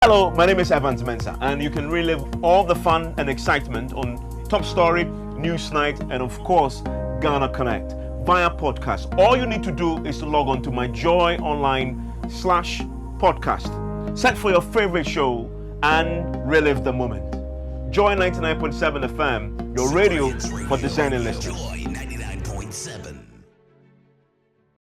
Hello, my name is Evans Mensah, and you can relive all the fun and excitement on Top Story, Newsnight, and of course, Ghana Connect via podcast. All you need to do is to log on to my Joy Online/podcast. Search for your favorite show and relive the moment. Joy 99.7 FM, your radio for discerning listeners. Joy 99.7.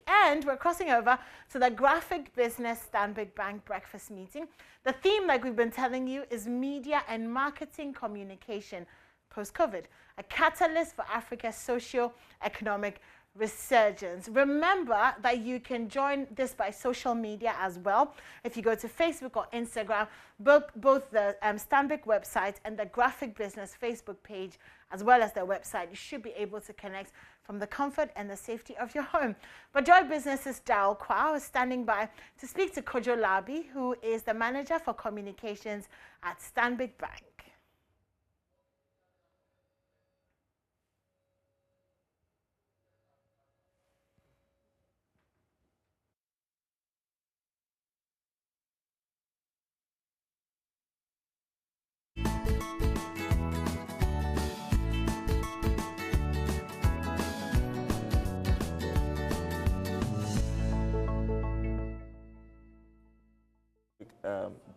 And we're crossing over to the graphic business Stanbic Bank breakfast meeting. The theme, like we've been telling you, is media and marketing communication post-COVID, a catalyst for Africa's socio-economic resurgence. Remember that you can join this by social media as well. If you go to Facebook or Instagram, both the Stanbic website and the graphic business Facebook page, as well as their website, you should be able to connect from the comfort and the safety of your home. But Joy Business's Daryl Kwao is standing by to speak to Kojo Labi, who is the manager for communications at Stanbic Bank.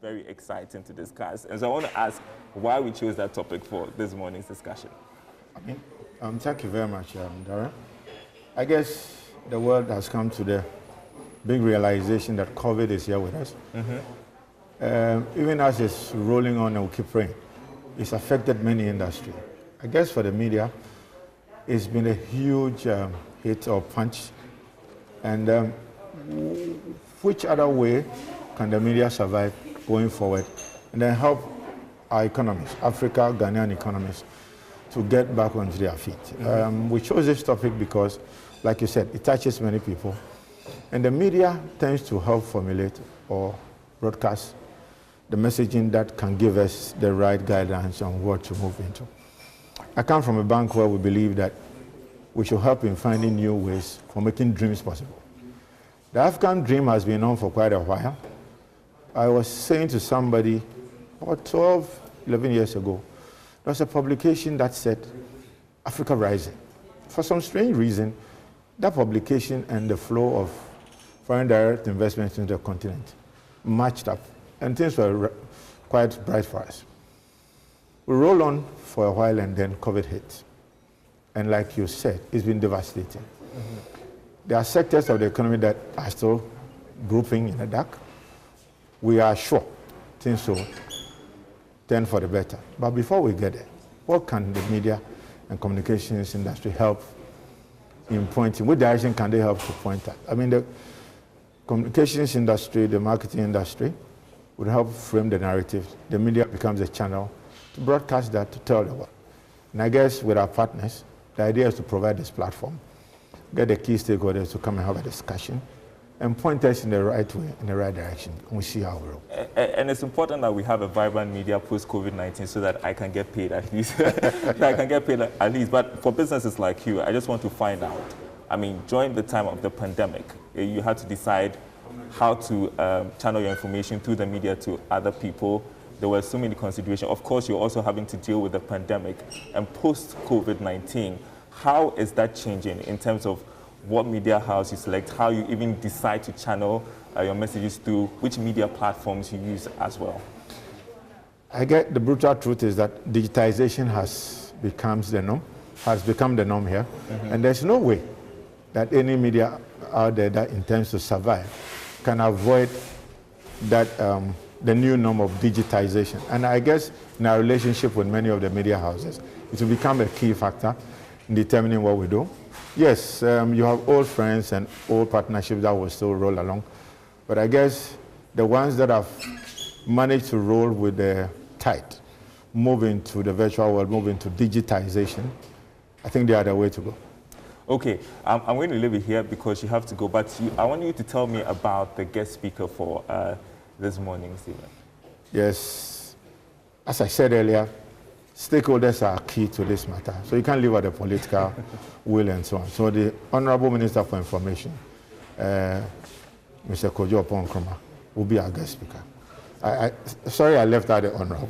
Very exciting to discuss. And so I want to ask why we chose that topic for this morning's discussion. Thank you very much, Darren. I guess the world has come to the big realization that COVID is here with us. Even as it's rolling on and we keep praying, it's affected many industries. I guess for the media, it's been a huge hit or punch. And which other way can the media survive going forward and then help our economies, Africa, Ghanaian economies, to get back onto their feet? We chose this topic because, like you said, it touches many people. And the media tends to help formulate or broadcast the messaging that can give us the right guidance on what to move into. I come from a bank where we believe that we should help in finding new ways for making dreams possible. The African dream has been on for quite a while. I was saying to somebody about 12, 11 years ago, there was a publication that said Africa Rising. For some strange reason, that publication and the flow of foreign direct investments into the continent matched up, and things were quite bright for us. We rolled on for a while, and then COVID hit. And like you said, it's been devastating. There are sectors of the economy that are still grouping in the dark. We are sure things will turn for the better. But before we get there, what can the media and communications industry help in pointing? What direction can they help to point at? I mean, the communications industry, the marketing industry would help frame the narrative. The media becomes a channel to broadcast that, to tell the world. And I guess with our partners, the idea is to provide this platform, get the key stakeholders to come and have a discussion, and point us in the right way, in the right direction, and we see how we roll. And it's important that we have a vibrant media post-COVID-19 so that I can get paid at least. That I can get paid at least. But for businesses like you, I just want to find out. I mean, during the time of the pandemic, you had to decide how to channel your information through the media to other people. There were so many considerations. Of course, you're also having to deal with the pandemic. And post-COVID-19, how is that changing in terms of what media house you select, how you even decide to channel your messages through, which media platforms you use as well? I get the brutal truth is that digitization has become the norm here. And there's no way that any media out there that intends to survive can avoid that the new norm of digitization. And I guess in our relationship with many of the media houses, it will become a key factor in determining what we do. Yes, you have old friends and old partnerships that will still roll along. But I guess the ones that have managed to roll with the tide, move into the virtual world, move into digitization, I think they are the way to go. Okay, I'm going to leave it here because you have to go. But I want you to tell me about the guest speaker for this morning's event. Yes, as I said earlier, stakeholders are key to this matter. So you can't leave out the political will and so on. So the Honorable Minister for Information, Mr. Kojo Nkrumah, will be our guest speaker. Sorry, I left out the honorable.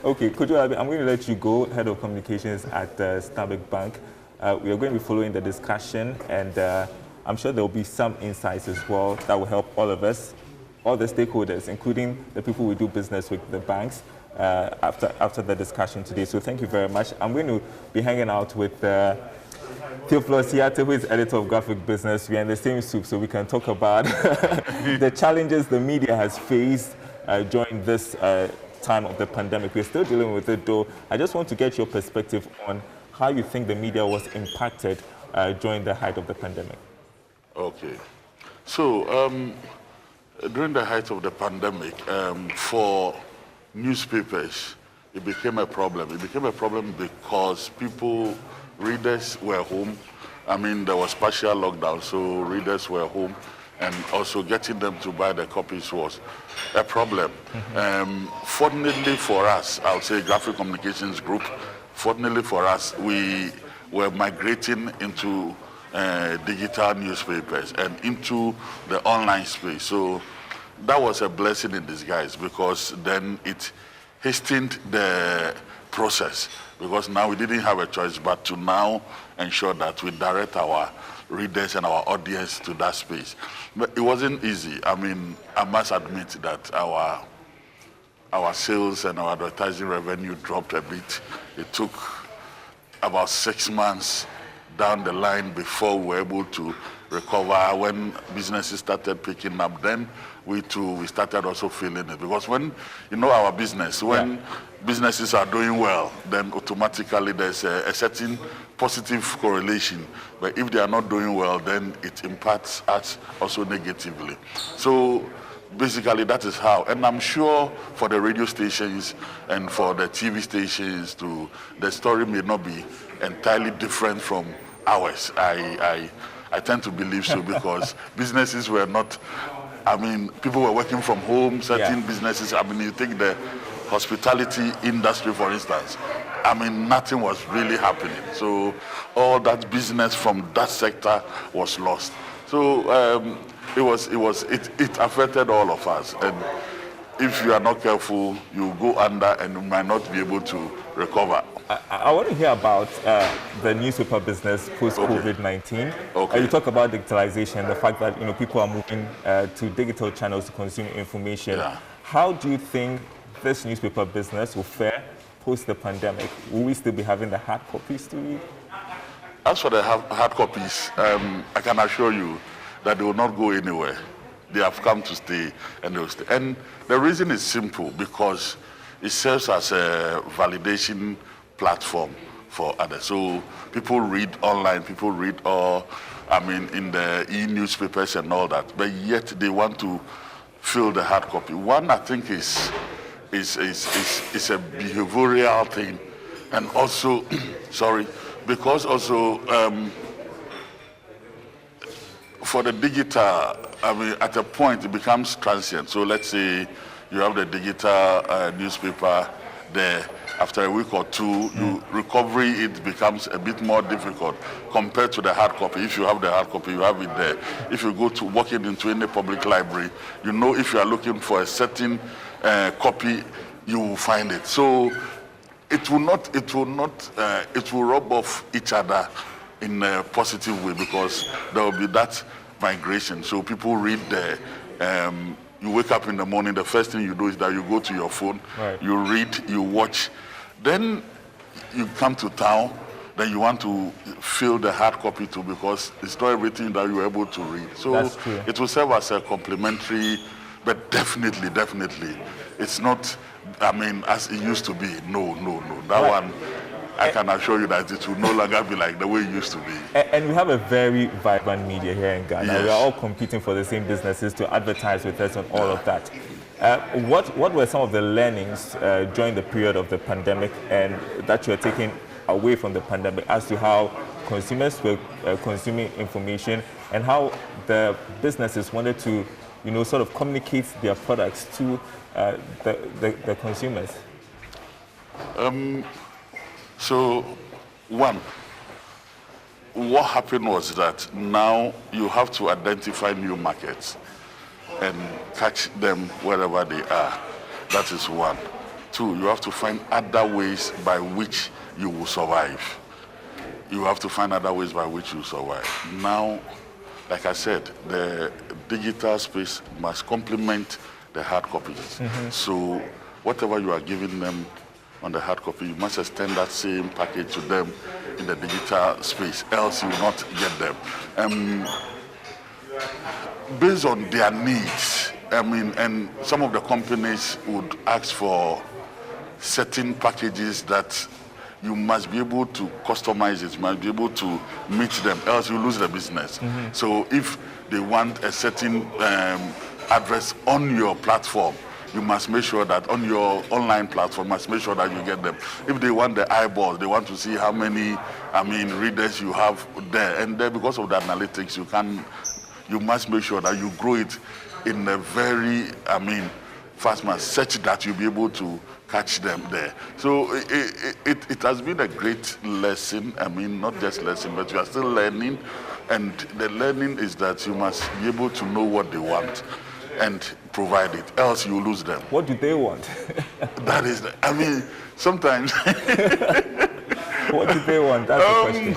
Okay. Could you? I'm going to let you go, Head of Communications at Stanbic Bank. We are going to be following the discussion, and I'm sure there will be some insights as well that will help all of us, all the stakeholders, including the people we do business with, the banks, after the discussion today. So thank you very much. I'm going to be hanging out with Theophilus Hiate, who is editor of Graphic Business. We are in the same soup, so we can talk about the challenges the media has faced during this time of the pandemic. We're still dealing with it, though. I just want to get your perspective on how you think the media was impacted during the height of the pandemic. Okay. So, during the height of the pandemic, for newspapers, it became a problem. It became a problem because readers were home. I mean, there was partial lockdown, so readers were home, and also getting them to buy the copies was a problem. Fortunately for us, I would say Graphic Communications Group, fortunately for us, we were migrating into digital newspapers and into the online space. So that was a blessing in disguise, because then it hastened the process, because now we didn't have a choice but to now ensure that we direct our readers and our audience to that space. But it wasn't easy. I mean, I must admit that our sales and our advertising revenue dropped a bit. It took about 6 months down the line before we were able to recover. When businesses started picking up, then we started also feeling it. Because when, our business, when businesses are doing well, then automatically there's a certain positive correlation. But if they are not doing well, then it impacts us also negatively. So basically that is how. And I'm sure for the radio stations and for the TV stations too, the story may not be entirely different from ours. I tend to believe so, because businesses were not, people were working from home, certain businesses, you take the hospitality industry, for instance, nothing was really happening. So all that business from that sector was lost. So it affected all of us. And if you are not careful, you go under and you might not be able to recover. I want to hear about the newspaper business post-COVID-19. Okay. You talk about digitalization, the fact that people are moving to digital channels to consume information. Yeah. How do you think this newspaper business will fare post the pandemic? Will we still be having the hard copies to read? As for the hard copies, I can assure you that they will not go anywhere. They have come to stay, and they will stay. And the reason is simple, because it serves as a validation platform for others. So people read online, people read in the e-newspapers and all that, but yet they want to feel the hard copy. One, I think, is a behavioral thing, and also, because also for the digital, at a point it becomes transient. So let's say you have the digital newspaper there. After a week or two, recovery, it becomes a bit more difficult compared to the hard copy. If you have the hard copy, you have it there. If you go to walking into any public library, if you are looking for a certain copy, you will find it. So it will rub off each other in a positive way, because there will be that migration. So people read the you wake up in the morning, the first thing you do is that you go to your phone, you read, you watch. Then you come to town, then you want to fill the hard copy too, because it's not everything that you're able to read. So it will serve as a complementary, but definitely, it's not, as it used to be. No. That one, I can assure you that it will no longer be like the way it used to be. And we have a very vibrant media here in Ghana. Yes. We are all competing for the same businesses to advertise with us and all of that. What were some of the learnings during the period of the pandemic, and that you are taking away from the pandemic, as to how consumers were consuming information, and how the businesses wanted to, sort of communicate their products to the consumers? So, one, what happened was that now you have to identify new markets. and catch them wherever they are. That is one. Two, you have to find other ways by which you will survive. You have to find other ways by which you survive. Now, like I said, the digital space must complement the hard copies. So whatever you are giving them on the hard copy, you must extend that same package to them in the digital space, else you will not get them. Based on their needs, and some of the companies would ask for certain packages that you must be able to customize it, you must be able to meet them, else you lose the business. So if they want a certain address on your platform, you must make sure that on your online platform, you must make sure that you get them. If they want the eyeballs, they want to see how many, readers you have there. And then because of the analytics, you must make sure that you grow it in a very, fast manner, such that you'll be able to catch them there. So it has been a great lesson. Not just lesson, but you are still learning. And the learning is that you must be able to know what they want and provide it, else you lose them. What do they want? That is, sometimes. What do they want? That's the question.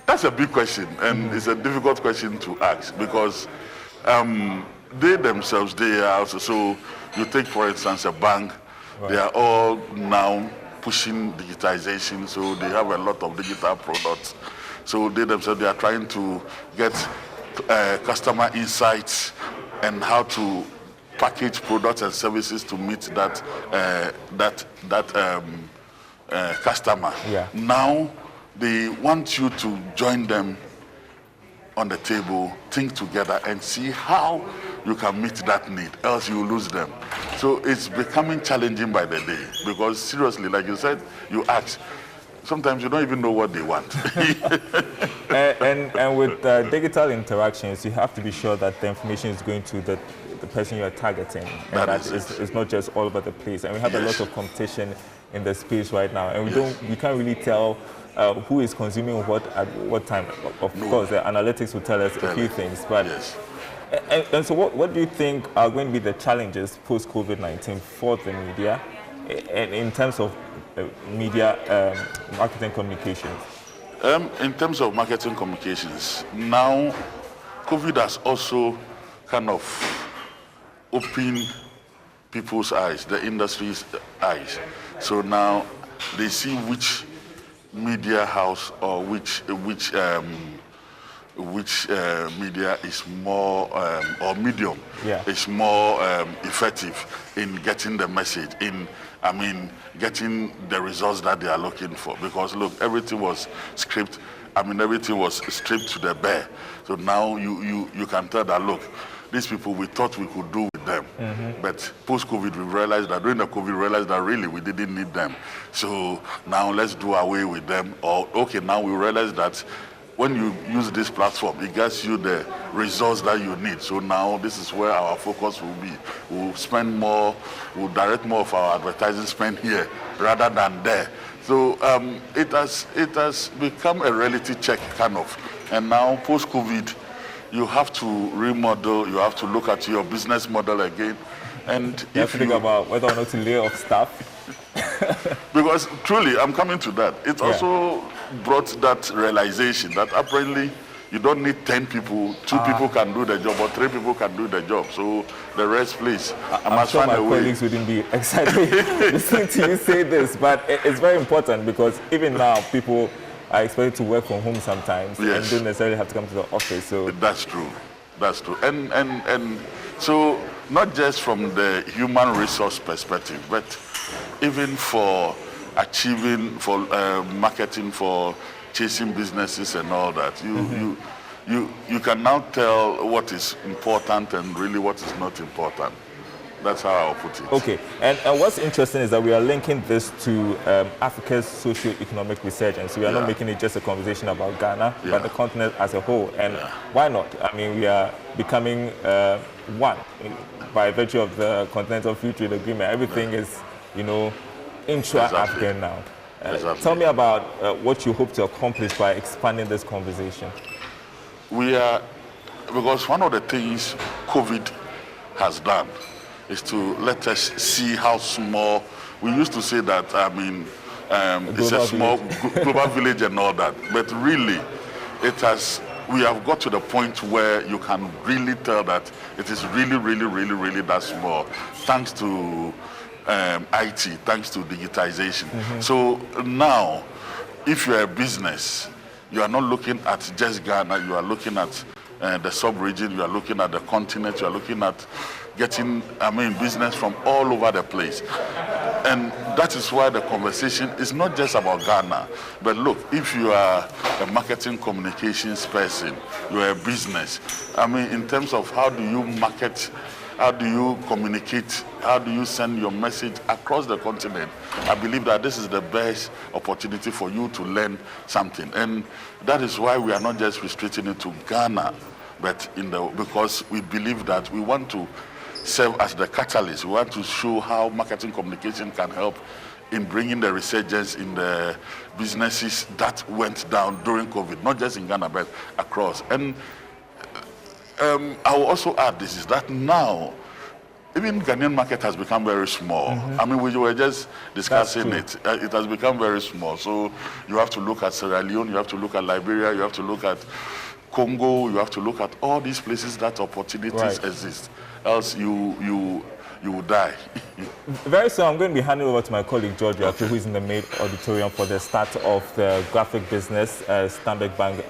That's a big question, and it's a difficult question to ask because they themselves, they are also, so you take, for instance, a bank, they are all now pushing digitization, so they have a lot of digital products. So they themselves, they are trying to get customer insights and how to package products and services to meet that customer. Yeah. Now they want you to join them on the table, think together and see how you can meet that need, else you lose them. So it's becoming challenging by the day because seriously, like you said, you ask, sometimes you don't even know what they want. and with digital interactions, you have to be sure that the information is going to the person you are targeting, and that it's not just all over the place. And we have a lot of competition in the space right now, and we can't really tell who is consuming what at what time. Of course, the analytics will tell us a few things, but and so what do you think are going to be the challenges post COVID-19 for the media, and in terms of media marketing communications? In terms of marketing communications, now COVID has also kind of opened people's eyes, the industry's eyes. So now they see which media house or which media is more or medium is more effective in getting the message, in getting the results that they are looking for. Because look, everything was stripped. Everything was stripped to the bare. So now you can tell that, look, these people, we thought we could do with them. But post-COVID, we realized that, during the COVID, we realized that really we didn't need them. So now let's do away with them. Or, okay, now we realize that when you use this platform, it gets you the results that you need. So now this is where our focus will be. We'll spend more, we'll direct more of our advertising spend here rather than there. So it has become a reality check, kind of. And now post-COVID, you have to remodel, you have to look at your business model again. And you have to think about whether or not to lay off staff. Because truly, I'm coming to that. It also brought that realization that apparently you don't need 10 people, 2 people can do the job, or 3 people can do the job. So the rest, please. I'm sure my colleagues wouldn't be excited listening to you say this, but it's very important because even now people are expected to work from home sometimes and don't necessarily have to come to the office. So that's true. That's true. And so not just from the human resource perspective, but even for achieving, for marketing, for chasing businesses and all that, you can now tell what is important and really what is not important. That's how I'll put it. Okay, and what's interesting is that we are linking this to Africa's socio-economic resurgence. So we are not making it just a conversation about Ghana, but the continent as a whole. And why not? We are becoming one by virtue of the Continental Free Trade Agreement. Everything is, intra-African now. Tell me about what you hope to accomplish by expanding this conversation. We are, because one of the things COVID has done is to let us see how small. We used to say that, it's a small global village and all that, but really, we have got to the point where you can really tell that it is really, really, really, really that small, thanks to IT, thanks to digitization. So now, if you're a business, you are not looking at just Ghana, you are looking at the sub-region, you are looking at the continent, you are looking at getting, business from all over the place. And that is why the conversation is not just about Ghana. But look, if you are a marketing communications person, you are a business. In terms of how do you market, how do you communicate, how do you send your message across the continent, I believe that this is the best opportunity for you to learn something. And that is why we are not just restricting it to Ghana, but because we believe that we want to serve as the catalyst. We want to show how marketing communication can help in bringing the resurgence in the businesses that went down during COVID, not just in Ghana, but across. And I will also add this, is that now, even Ghanaian market has become very small. We were just discussing it. It has become very small. So you have to look at Sierra Leone, you have to look at Liberia, you have to look at Congo, you have to look at all these places that opportunities exist. Else you will die. Very soon, I'm going to be handing over to my colleague George, who is in the main auditorium for the start of the graphic business Stanbic Bank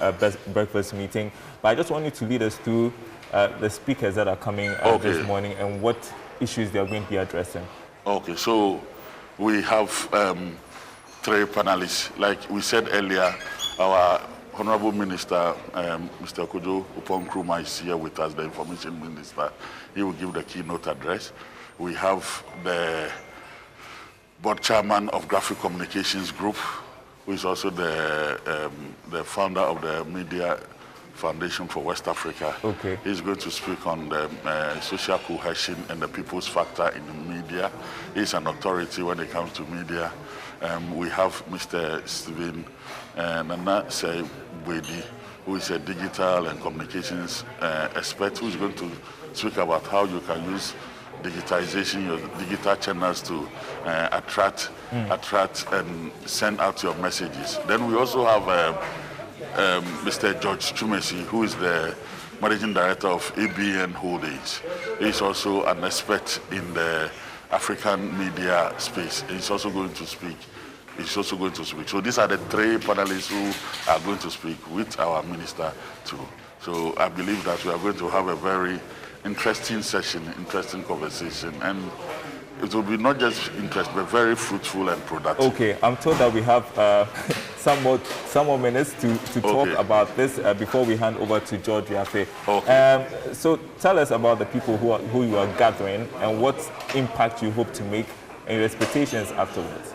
breakfast meeting. But I just want you to lead us through the speakers that are coming this morning and what issues they are going to be addressing. Okay, so we have 3 panelists. Like we said earlier, our Honorable Minister, Mr. Kojo Upon Nkrumah, is here with us, the Information Minister. He will give the keynote address. We have the board chairman of Graphic Communications Group, who is also the founder of the Media Foundation for West Africa. Okay. He's going to speak on the social cohesion and the people's factor in the media. He's an authority when it comes to media. We have Mr. Stephen Nana Sebwedi, who is a digital and communications expert, who is going to speak about how you can use digitization, your digital channels to attract and send out your messages. Then we also have Mr. George Chumesi, who is the Managing Director of ABN Holdings. He's also an expert in the African media space. He's also going to speak. So these are the 3 panelists who are going to speak with our minister too. So I believe that we are going to have a very interesting session, interesting conversation, and it will be not just interesting, but very fruitful and productive. Okay, I'm told that we have some more minutes to talk about this before we hand over to George Yafe. Okay. So tell us about the people who you are gathering and what impact you hope to make and your expectations afterwards.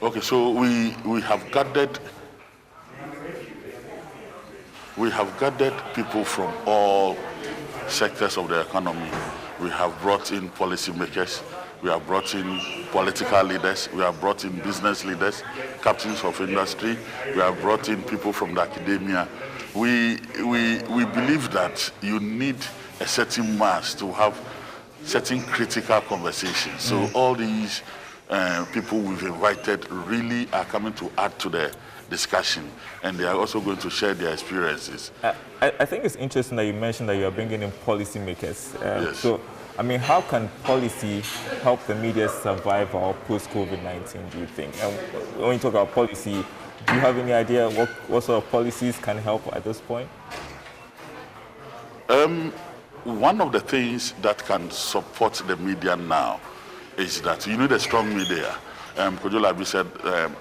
Okay, so we have gathered people from all sectors of the economy. We have brought in policymakers, we have brought in political leaders, we have brought in business leaders, captains of industry, we have brought in people from the academia. We believe that you need a certain mass to have certain critical conversations. So all these people we've invited really are coming to add to the discussion, and they are also going to share their experiences. I think it's interesting that you mentioned that you are bringing in policymakers. Yes. So, how can policy help the media survive our post-COVID-19, do you think? And when you talk about policy, do you have any idea what sort of policies can help at this point? One of the things that can support the media now is that you need a strong media. Kojo Labi said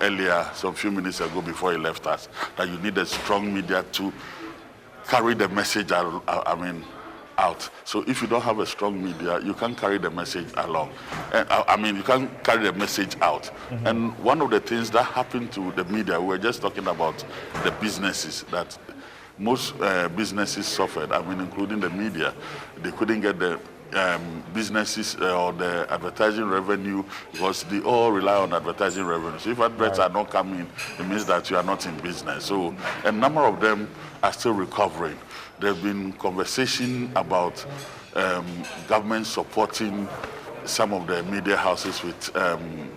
earlier, some few minutes ago before he left us, that you need a strong media to carry the message out. So if you don't have a strong media, you can't carry the message along. You can't carry the message out. Mm-hmm. And one of the things that happened to the media, we were just talking about the businesses, that most businesses suffered, including the media. They couldn't get the businesses or the advertising revenue because they all rely on advertising revenue. So if adverts are not coming, it means that you are not in business. So a number of them are still recovering. There have been conversation about government supporting some of the media houses with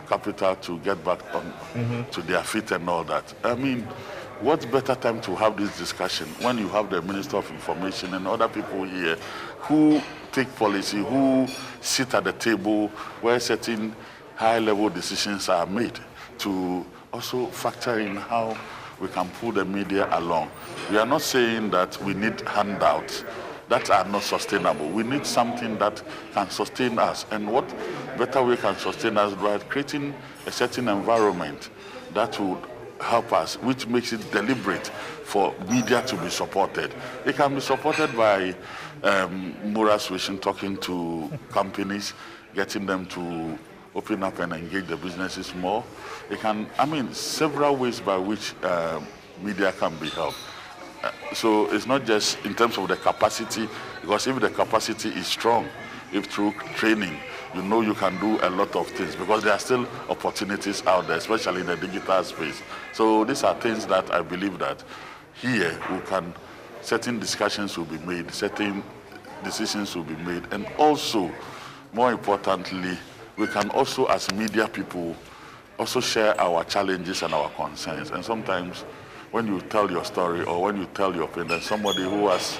capital to get back on to their feet and all that. I mean, what better time to have this discussion when you have the Minister of Information and other people here who take policy, who sit at the table where certain high-level decisions are made to also factor in how we can pull the media along. We are not saying that we need handouts that are not sustainable. We need something that can sustain us. And what better way can sustain us by creating a certain environment that would help us, which makes it deliberate for media to be supported. It can be supported by moral suasion, talking to companies, getting them to open up and engage the businesses more. It can, I mean, several ways by which media can be helped. So it's not just in terms of the capacity, because if the capacity is strong, if through training, you know you can do a lot of things, because there are still opportunities out there, especially in the digital space. So these are things that I believe that here we can, certain discussions will be made, certain decisions will be made, and also, more importantly, we can also, as media people, also share our challenges and our concerns. And sometimes when you tell your story or when you tell your opinion, somebody who has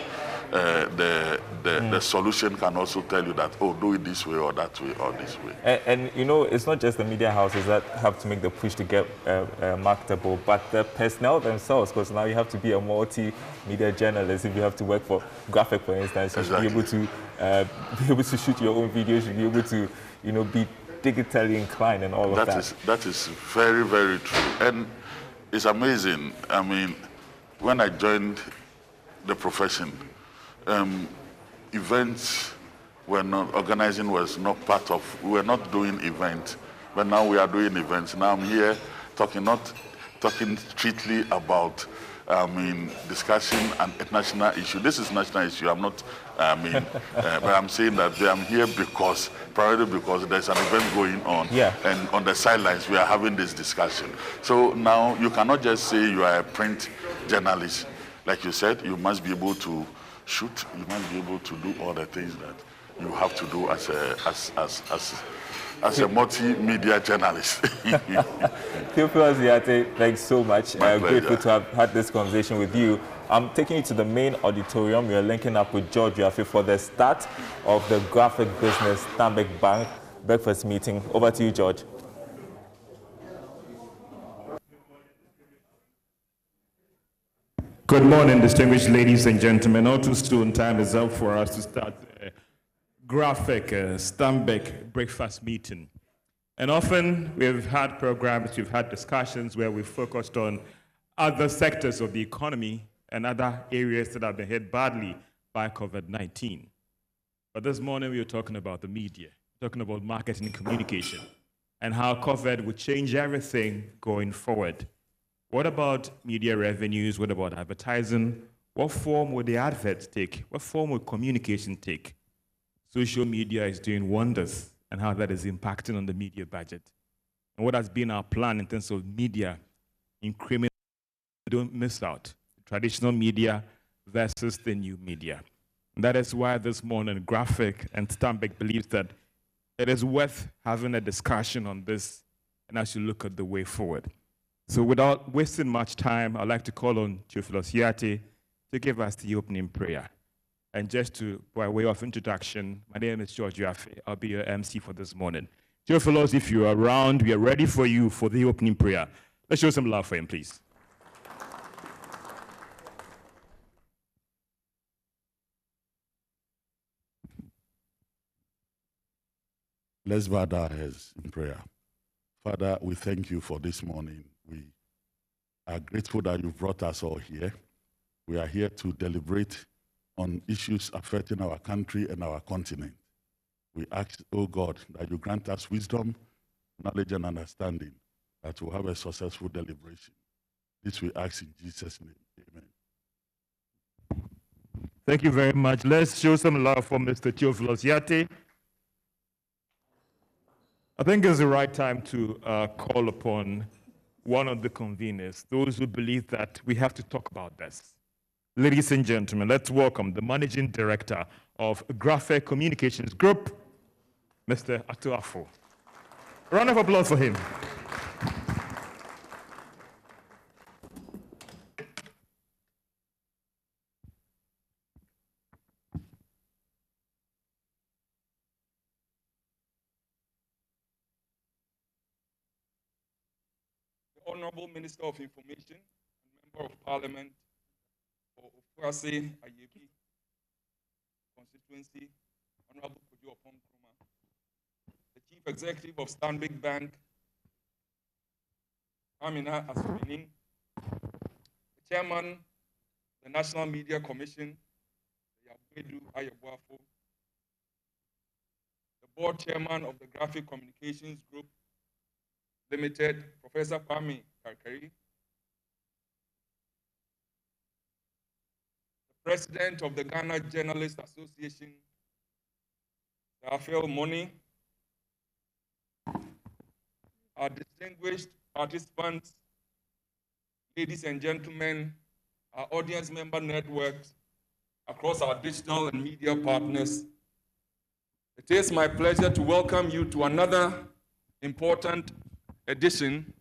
the solution can also tell you that, oh, do it this way or that way or this way. And you know, it's not just the media houses that have to make the push to get marketable, but the personnel themselves, because now you have to be a multimedia journalist. If you have to work for graphic, for instance, you should be able to shoot your own videos, you should be able to, you know, be digitally inclined and all of that. That is very, very true. And it's amazing. I mean, when I joined the profession, events were not, organizing was not part of, we were not doing events, but now we are doing events. Now I'm here not talking strictly about, discussing a national issue. This is national issue. I'm not, but I'm saying that I'm here primarily because there's an event going on. Yeah. And on the sidelines, we are having this discussion. So now you cannot just say you are a print journalist. Like you said, you must be able to shoot. You must be able to do all the things that you have to do as a multimedia journalist. Theophilus Yate, thanks so much. My Grateful pleasure. to have had this conversation with you. I'm taking you to the main auditorium. We are linking up with George Yafe for the start of the graphic business Stanbic Bank breakfast meeting. Over to you, George. Good morning, distinguished ladies and gentlemen. All too soon, time is up for us to start a graphic Stanbic breakfast meeting. And often we've had programs, we've had discussions where we've focused on other sectors of the economy and other areas that have been hit badly by COVID-19. But this morning we are talking about the media, talking about marketing and communication, and how COVID would change everything going forward. What about media revenues? What about advertising? What form would the adverts take? What form would communication take? Social media is doing wonders, and how that is impacting on the media budget. And what has been our plan in terms of media increment? Don't miss out. Traditional media versus the new media. And that is why this morning Graphic and Stanbic believes that it is worth having a discussion on this and as you look at the way forward. So without wasting much time, I'd like to call on Theophilus Yate to give us the opening prayer. And just by way of introduction, my name is George Yafe. I'll be your MC for this morning. Theophilus, if you're around, we are ready for you for the opening prayer. Let's show some love for him, please. Let's bow our heads in prayer. Father, we thank you for this morning. We are grateful that you've brought us all here. We are here to deliberate on issues affecting our country and our continent. We ask, oh God, that you grant us wisdom, knowledge, and understanding, that we'll have a successful deliberation. This we ask in Jesus' name. Amen. Thank you very much. Let's show some love for Mr. Theophilus Yate. I think it's the right time to call upon one of the conveners, those who believe that we have to talk about this. Ladies and gentlemen, let's welcome the Managing Director of Graphic Communications Group, Mr. Atuafo. A round of applause for him. The Honorable Minister of Information and Member of Parliament for Ofuase Ayebi constituency, Honorable Kojo Opon Nkrumah, the Chief Executive of Stanbic Bank, Amina Asubinin, the Chairman of the National Media Commission, Yabedu Ayeboafo, the Board Chairman of the Graphic Communications Group Limited, Professor Kwame Karkari, the President of the Ghana Journalists Association, Rafael Moni, our distinguished participants, ladies and gentlemen, our audience member networks across our digital and media partners. It is my pleasure to welcome you to another important edition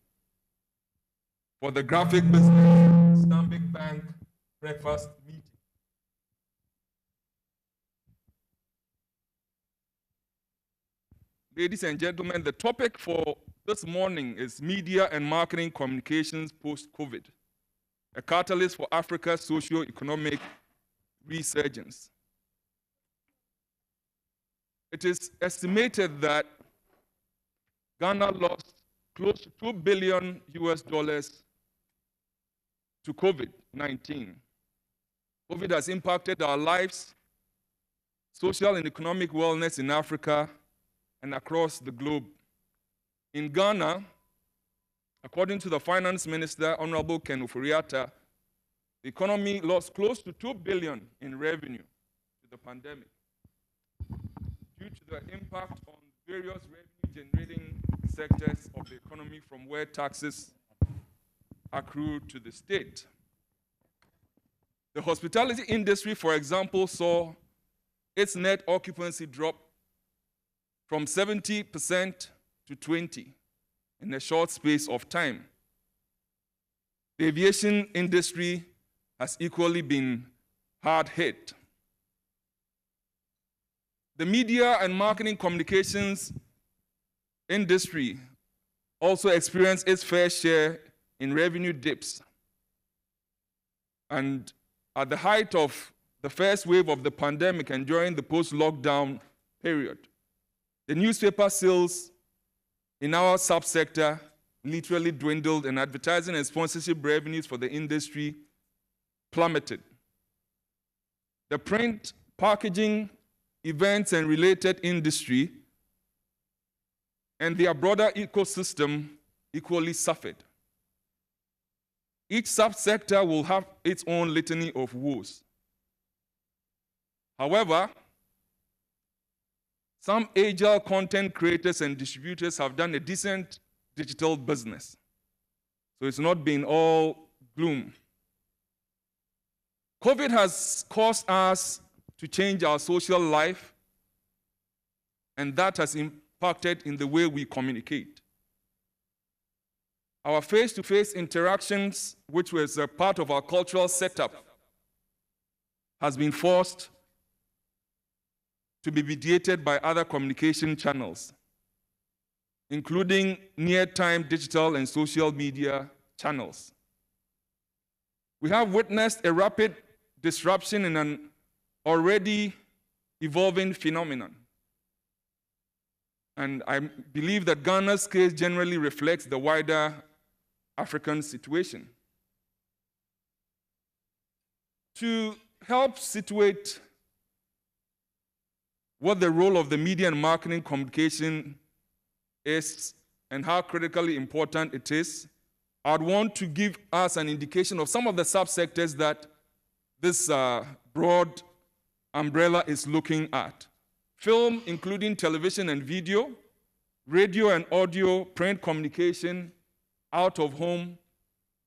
for the Graphic Business Stanbic Bank Breakfast Meeting. Ladies and gentlemen, the topic for this morning is Media and Marketing Communications Post-COVID, a catalyst for Africa's socio-economic resurgence. It is estimated that Ghana lost close to $2 billion to COVID-19. COVID has impacted our lives, social and economic wellness in Africa and across the globe. In Ghana, according to the Finance Minister, Honorable Ken Ofori-Atta, the economy lost close to $2 billion in revenue to the pandemic due to the impact on various revenue-generating sectors of the economy from where taxes accrue to the state. The hospitality industry, for example, saw its net occupancy drop from 70% to 20% in a short space of time. The aviation industry has equally been hard hit. The media and marketing communications industry also experienced its fair share in revenue dips. And at the height of the first wave of the pandemic and during the post-lockdown period, the newspaper sales in our subsector literally dwindled and advertising and sponsorship revenues for the industry plummeted. The print, packaging, events and related industry and their broader ecosystem equally suffered. Each subsector will have its own litany of woes. However, some agile content creators and distributors have done a decent digital business. So it's not been all gloom. COVID has caused us to change our social life, and that has impacted in the way we communicate. Our face-to-face interactions, which was a part of our cultural setup, has been forced to be mediated by other communication channels, including near-time digital and social media channels. We have witnessed a rapid disruption in an already evolving phenomenon. And I believe that Ghana's case generally reflects the wider African situation. To help situate what the role of the media and marketing communication is and how critically important it is, I'd want to give us an indication of some of the subsectors that this broad umbrella is looking at. Film, including television and video, radio and audio, print communication, out of home,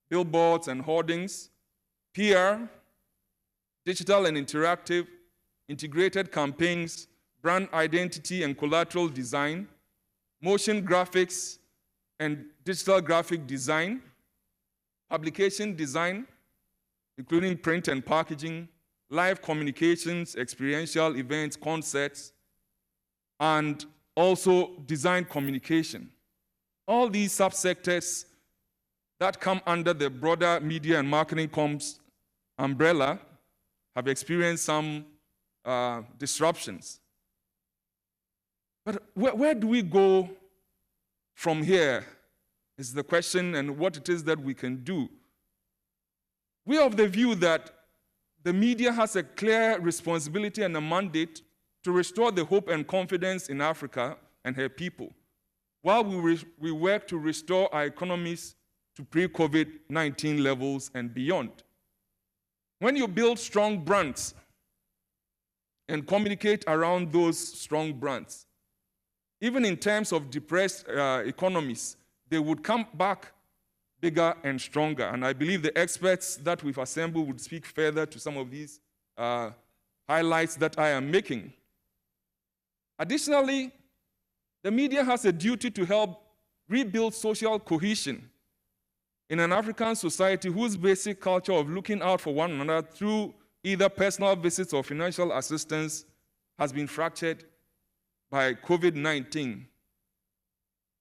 billboards and hoardings, PR, digital and interactive, integrated campaigns, brand identity and collateral design, motion graphics and digital graphic design, publication design, including print and packaging, live communications, experiential events, concerts, and also design communication. All these subsectors that come under the broader media and marketing comms umbrella have experienced some disruptions. But where do we go from here is the question, and what it is that we can do. We are of the view that the media has a clear responsibility and a mandate to restore the hope and confidence in Africa and her people, while we work to restore our economies to pre-COVID-19 levels and beyond. When you build strong brands and communicate around those strong brands, even in terms of depressed economies, they would come back bigger and stronger. And I believe the experts that we've assembled would speak further to some of these highlights that I am making. Additionally, the media has a duty to help rebuild social cohesion in an African society whose basic culture of looking out for one another through either personal visits or financial assistance has been fractured by COVID-19.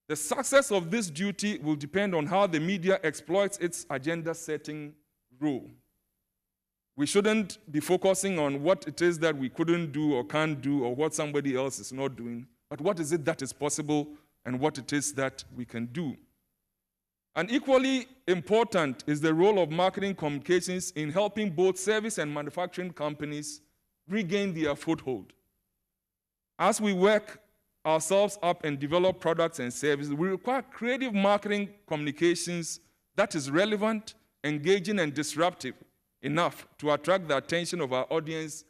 The success of this duty will depend on how the media exploits its agenda-setting role. We shouldn't be focusing on what it is that we couldn't do or can't do or what somebody else is not doing, but what is it that is possible and what it is that we can do. And equally important is the role of marketing communications in helping both service and manufacturing companies regain their foothold. As we work ourselves up and develop products and services, we require creative marketing communications that is relevant, engaging, and disruptive enough to attract the attention of our audience,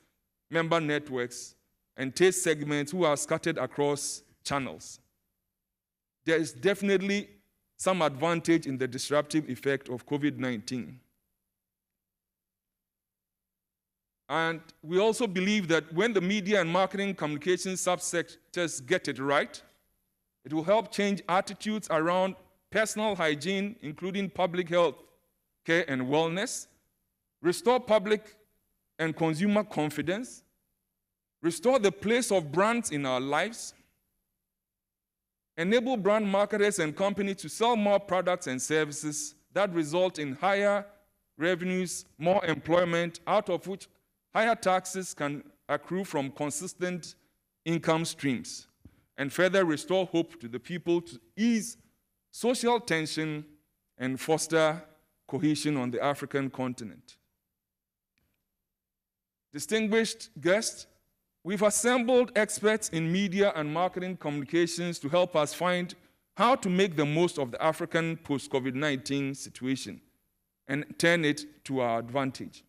member networks, and taste segments who are scattered across channels. There is definitely some advantage in the disruptive effect of COVID-19. And we also believe that when the media and marketing communication subsectors get it right, it will help change attitudes around personal hygiene, including public health care and wellness, restore public and consumer confidence, restore the place of brands in our lives, enable brand marketers and companies to sell more products and services that result in higher revenues, more employment, out of which higher taxes can accrue from consistent income streams, and further restore hope to the people to ease social tension and foster cohesion on the African continent. Distinguished guests, we've assembled experts in media and marketing communications to help us find how to make the most of the African post-COVID-19 situation and turn it to our advantage.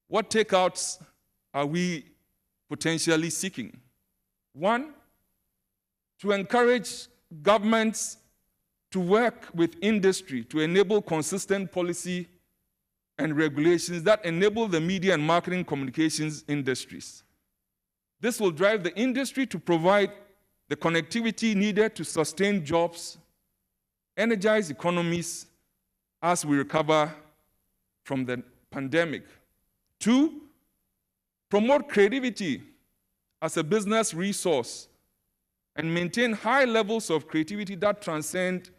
What takeouts are we potentially seeking? One, to encourage governments to work with industry to enable consistent policy and regulations that enable the media and marketing communications industries. This will drive the industry to provide the connectivity needed to sustain jobs, energize economies as we recover from the pandemic. Two, promote creativity as a business resource and maintain high levels of creativity that transcend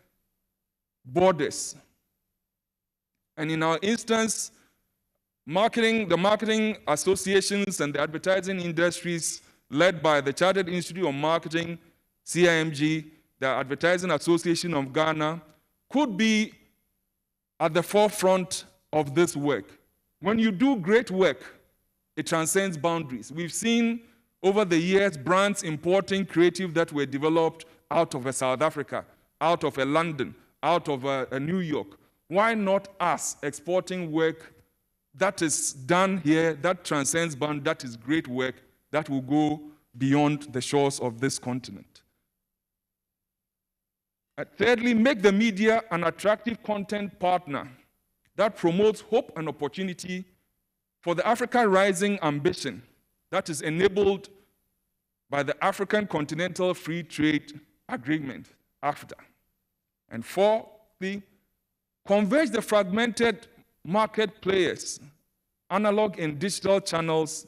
borders. And in our instance, the marketing associations and the advertising industries led by the Chartered Institute of Marketing, CIMG, the Advertising Association of Ghana, could be at the forefront of this work. When you do great work, it transcends boundaries. We've seen over the years brands importing creative that were developed out of South Africa, out of London, out of New York. Why not us exporting work that is done here, that transcends boundaries, that is great work, that will go beyond the shores of this continent? Thirdly, make the media an attractive content partner that promotes hope and opportunity for the Africa Rising ambition that is enabled by the African Continental Free Trade Agreement, AFTA. And fourthly, converge the fragmented market players, analog and digital channels,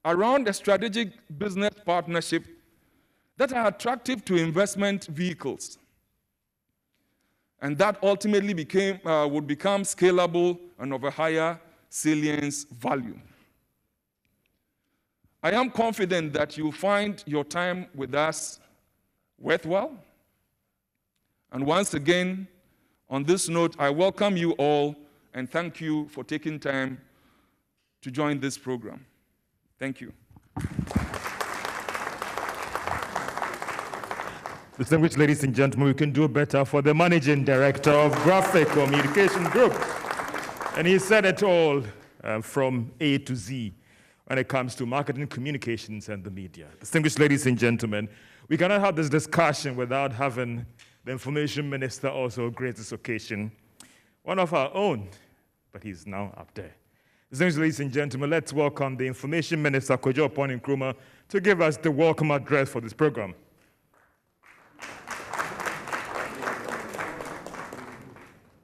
around a strategic business partnership that are attractive to investment vehicles, and that ultimately would become scalable and of a higher salience value. I am confident that you'll find your time with us worthwhile. And once again, on this note, I welcome you all and thank you for taking time to join this program. Thank you. Distinguished ladies and gentlemen, we can do better for the Managing Director of Graphic Communication Group. And he said it all from A to Z when it comes to marketing, communications, and the media. Distinguished ladies and gentlemen, we cannot have this discussion without having the Information Minister also grace this occasion. One of our own, but he's now up there. Distinguished ladies and gentlemen, let's welcome the Information Minister, Kojo Nkrumah, to give us the welcome address for this program.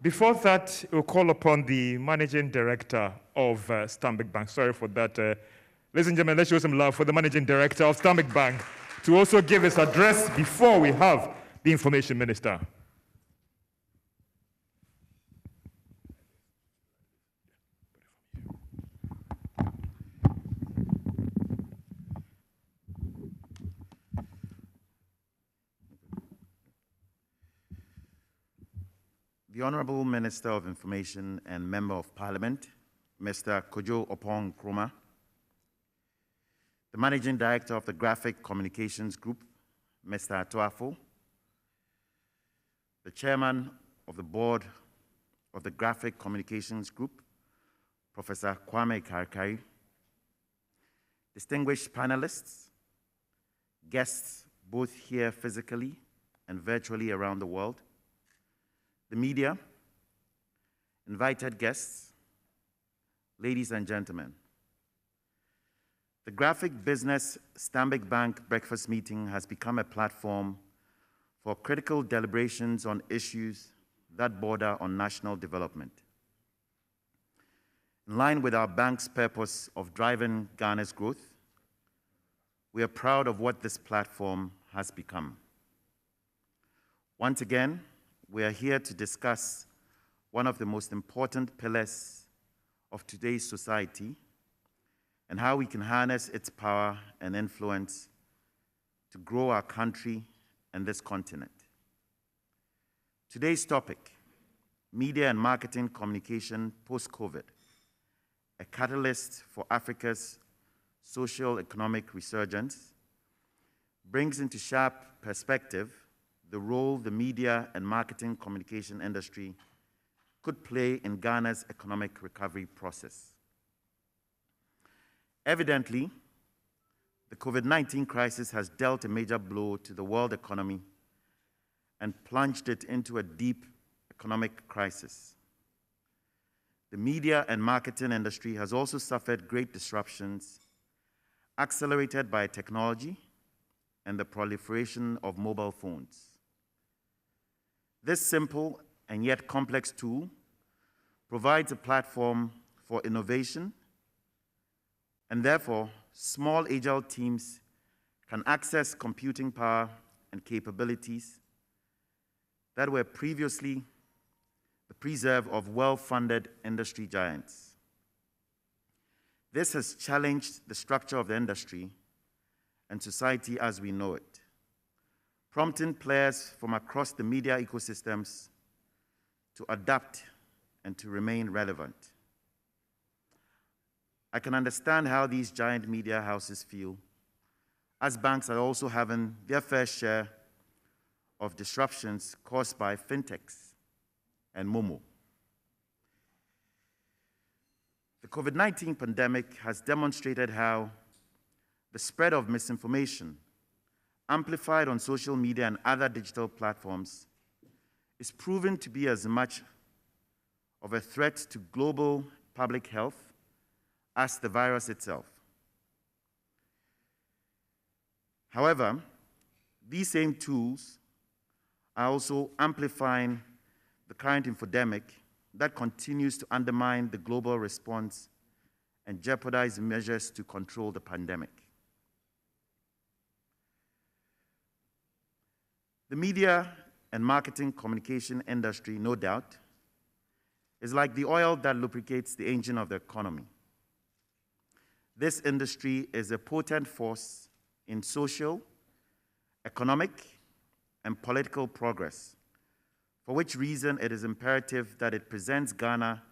Before that, we'll call upon the Managing Director of Stanbic Bank. Sorry for that. Ladies and gentlemen, let's show some love for the Managing Director of Stanbic Bank to also give his address before we have the Information Minister. The Honorable Minister of Information and Member of Parliament, Mr. Kojo Nkrumah, the Managing Director of the Graphic Communications Group, Mr. Atuafo, the Chairman of the Board of the Graphic Communications Group, Professor Kwame Karikari, distinguished panelists, guests both here physically and virtually around the world, the media, invited guests, ladies and gentlemen. The Graphic Business Stanbic Bank Breakfast Meeting has become a platform for critical deliberations on issues that border on national development. In line with our bank's purpose of driving Ghana's growth, we are proud of what this platform has become. Once again, we are here to discuss one of the most important pillars of today's society and how we can harness its power and influence to grow our country and this continent. Today's topic, media and marketing communication post-COVID, a catalyst for Africa's social-economic resurgence, brings into sharp perspective the role the media and marketing communication industry could play in Ghana's economic recovery process. Evidently, the COVID-19 crisis has dealt a major blow to the world economy and plunged it into a deep economic crisis. The media and marketing industry has also suffered great disruptions, accelerated by technology and the proliferation of mobile phones. This simple and yet complex tool provides a platform for innovation, and therefore, small agile teams can access computing power and capabilities that were previously the preserve of well-funded industry giants. This has challenged the structure of the industry and society as we know it, prompting players from across the media ecosystems to adapt and to remain relevant. I can understand how these giant media houses feel, as banks are also having their fair share of disruptions caused by fintechs and Momo. The COVID-19 pandemic has demonstrated how the spread of misinformation, amplified on social media and other digital platforms, is proven to be as much of a threat to global public health as the virus itself. However, these same tools are also amplifying the current infodemic that continues to undermine the global response and jeopardize measures to control the pandemic. The media and marketing communication industry, no doubt, is like the oil that lubricates the engine of the economy. This industry is a potent force in social, economic, and political progress, for which reason it is imperative that it presents Ghana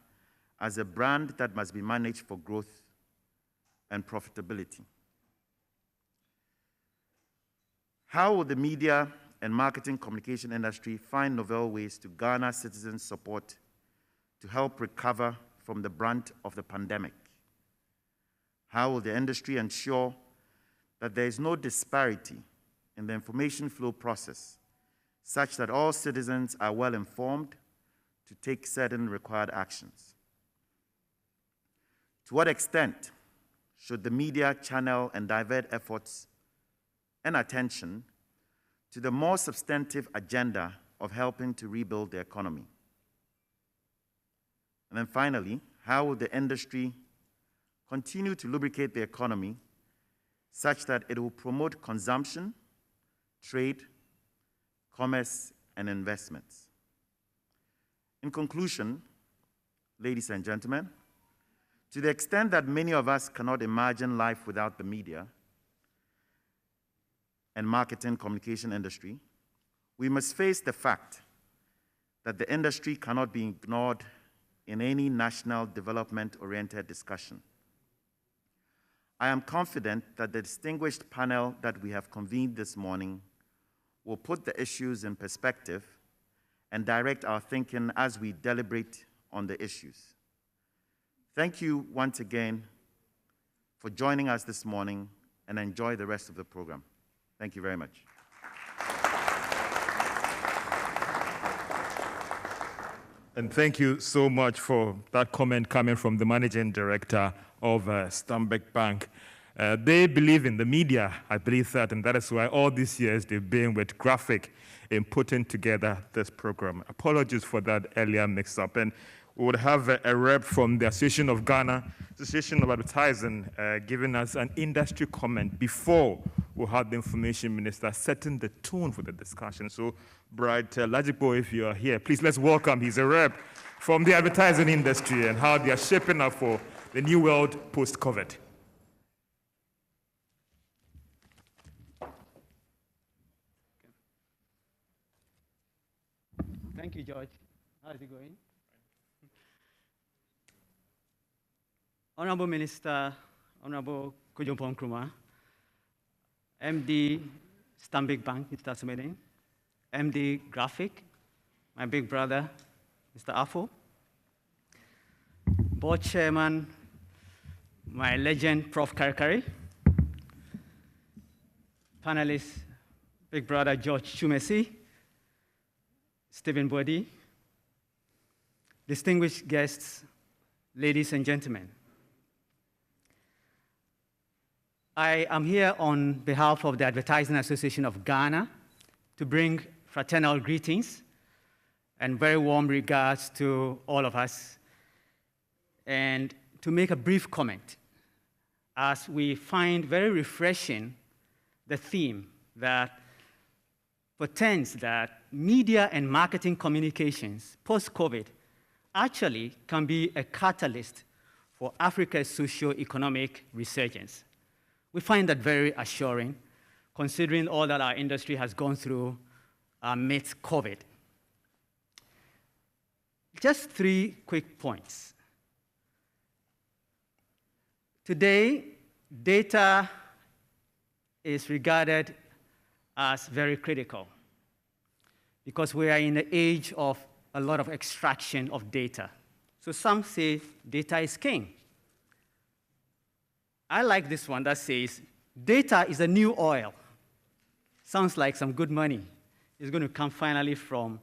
as a brand that must be managed for growth and profitability. How will the media and marketing communication industry find novel ways to garner citizens' support to help recover from the brunt of the pandemic? How will the industry ensure that there is no disparity in the information flow process such that all citizens are well informed to take certain required actions? To what extent should the media channel and divert efforts and attention to the more substantive agenda of helping to rebuild the economy? And then finally, how will the industry continue to lubricate the economy such that it will promote consumption, trade, commerce, and investments? In conclusion, ladies and gentlemen, to the extent that many of us cannot imagine life without the media and marketing communication industry, we must face the fact that the industry cannot be ignored in any national development-oriented discussion. I am confident that the distinguished panel that we have convened this morning will put the issues in perspective and direct our thinking as we deliberate on the issues. Thank you once again for joining us this morning, and enjoy the rest of the program. Thank you very much. And thank you so much for that comment coming from the managing director of Stanbic Bank. They believe in the media, I believe that, and that is why all these years they've been with Graphic in putting together this program. Apologies for that earlier mix-up. And we would have a rep from the Association of Ghana, Association of Advertising, giving us an industry comment before we had the information minister setting the tone for the discussion. So, Bright Lajipo, if you are here, please let's welcome. He's a rep from the advertising industry and how they are shaping up for the new world post-COVID. Thank you, George. How is it going? Honorable Minister, Honorable Kojompon Nkrumah, MD Stanbic Bank, Mr. Sumedin, MD Graphic, my big brother, Mr. Afo, Board Chairman, my legend, Prof. Karikari, panelists, big brother George Chumesi, Stephen Bodi, distinguished guests, ladies and gentlemen. I am here on behalf of the Advertising Association of Ghana to bring fraternal greetings and very warm regards to all of us, and to make a brief comment as we find very refreshing the theme that portends that media and marketing communications post-COVID actually can be a catalyst for Africa's socio-economic resurgence. We find that very assuring, considering all that our industry has gone through amidst COVID. Just 3 quick points. Today, data is regarded as very critical because we are in the age of a lot of extraction of data. So some say data is king. I like this one that says, data is a new oil. Sounds like some good money. It's going to come finally from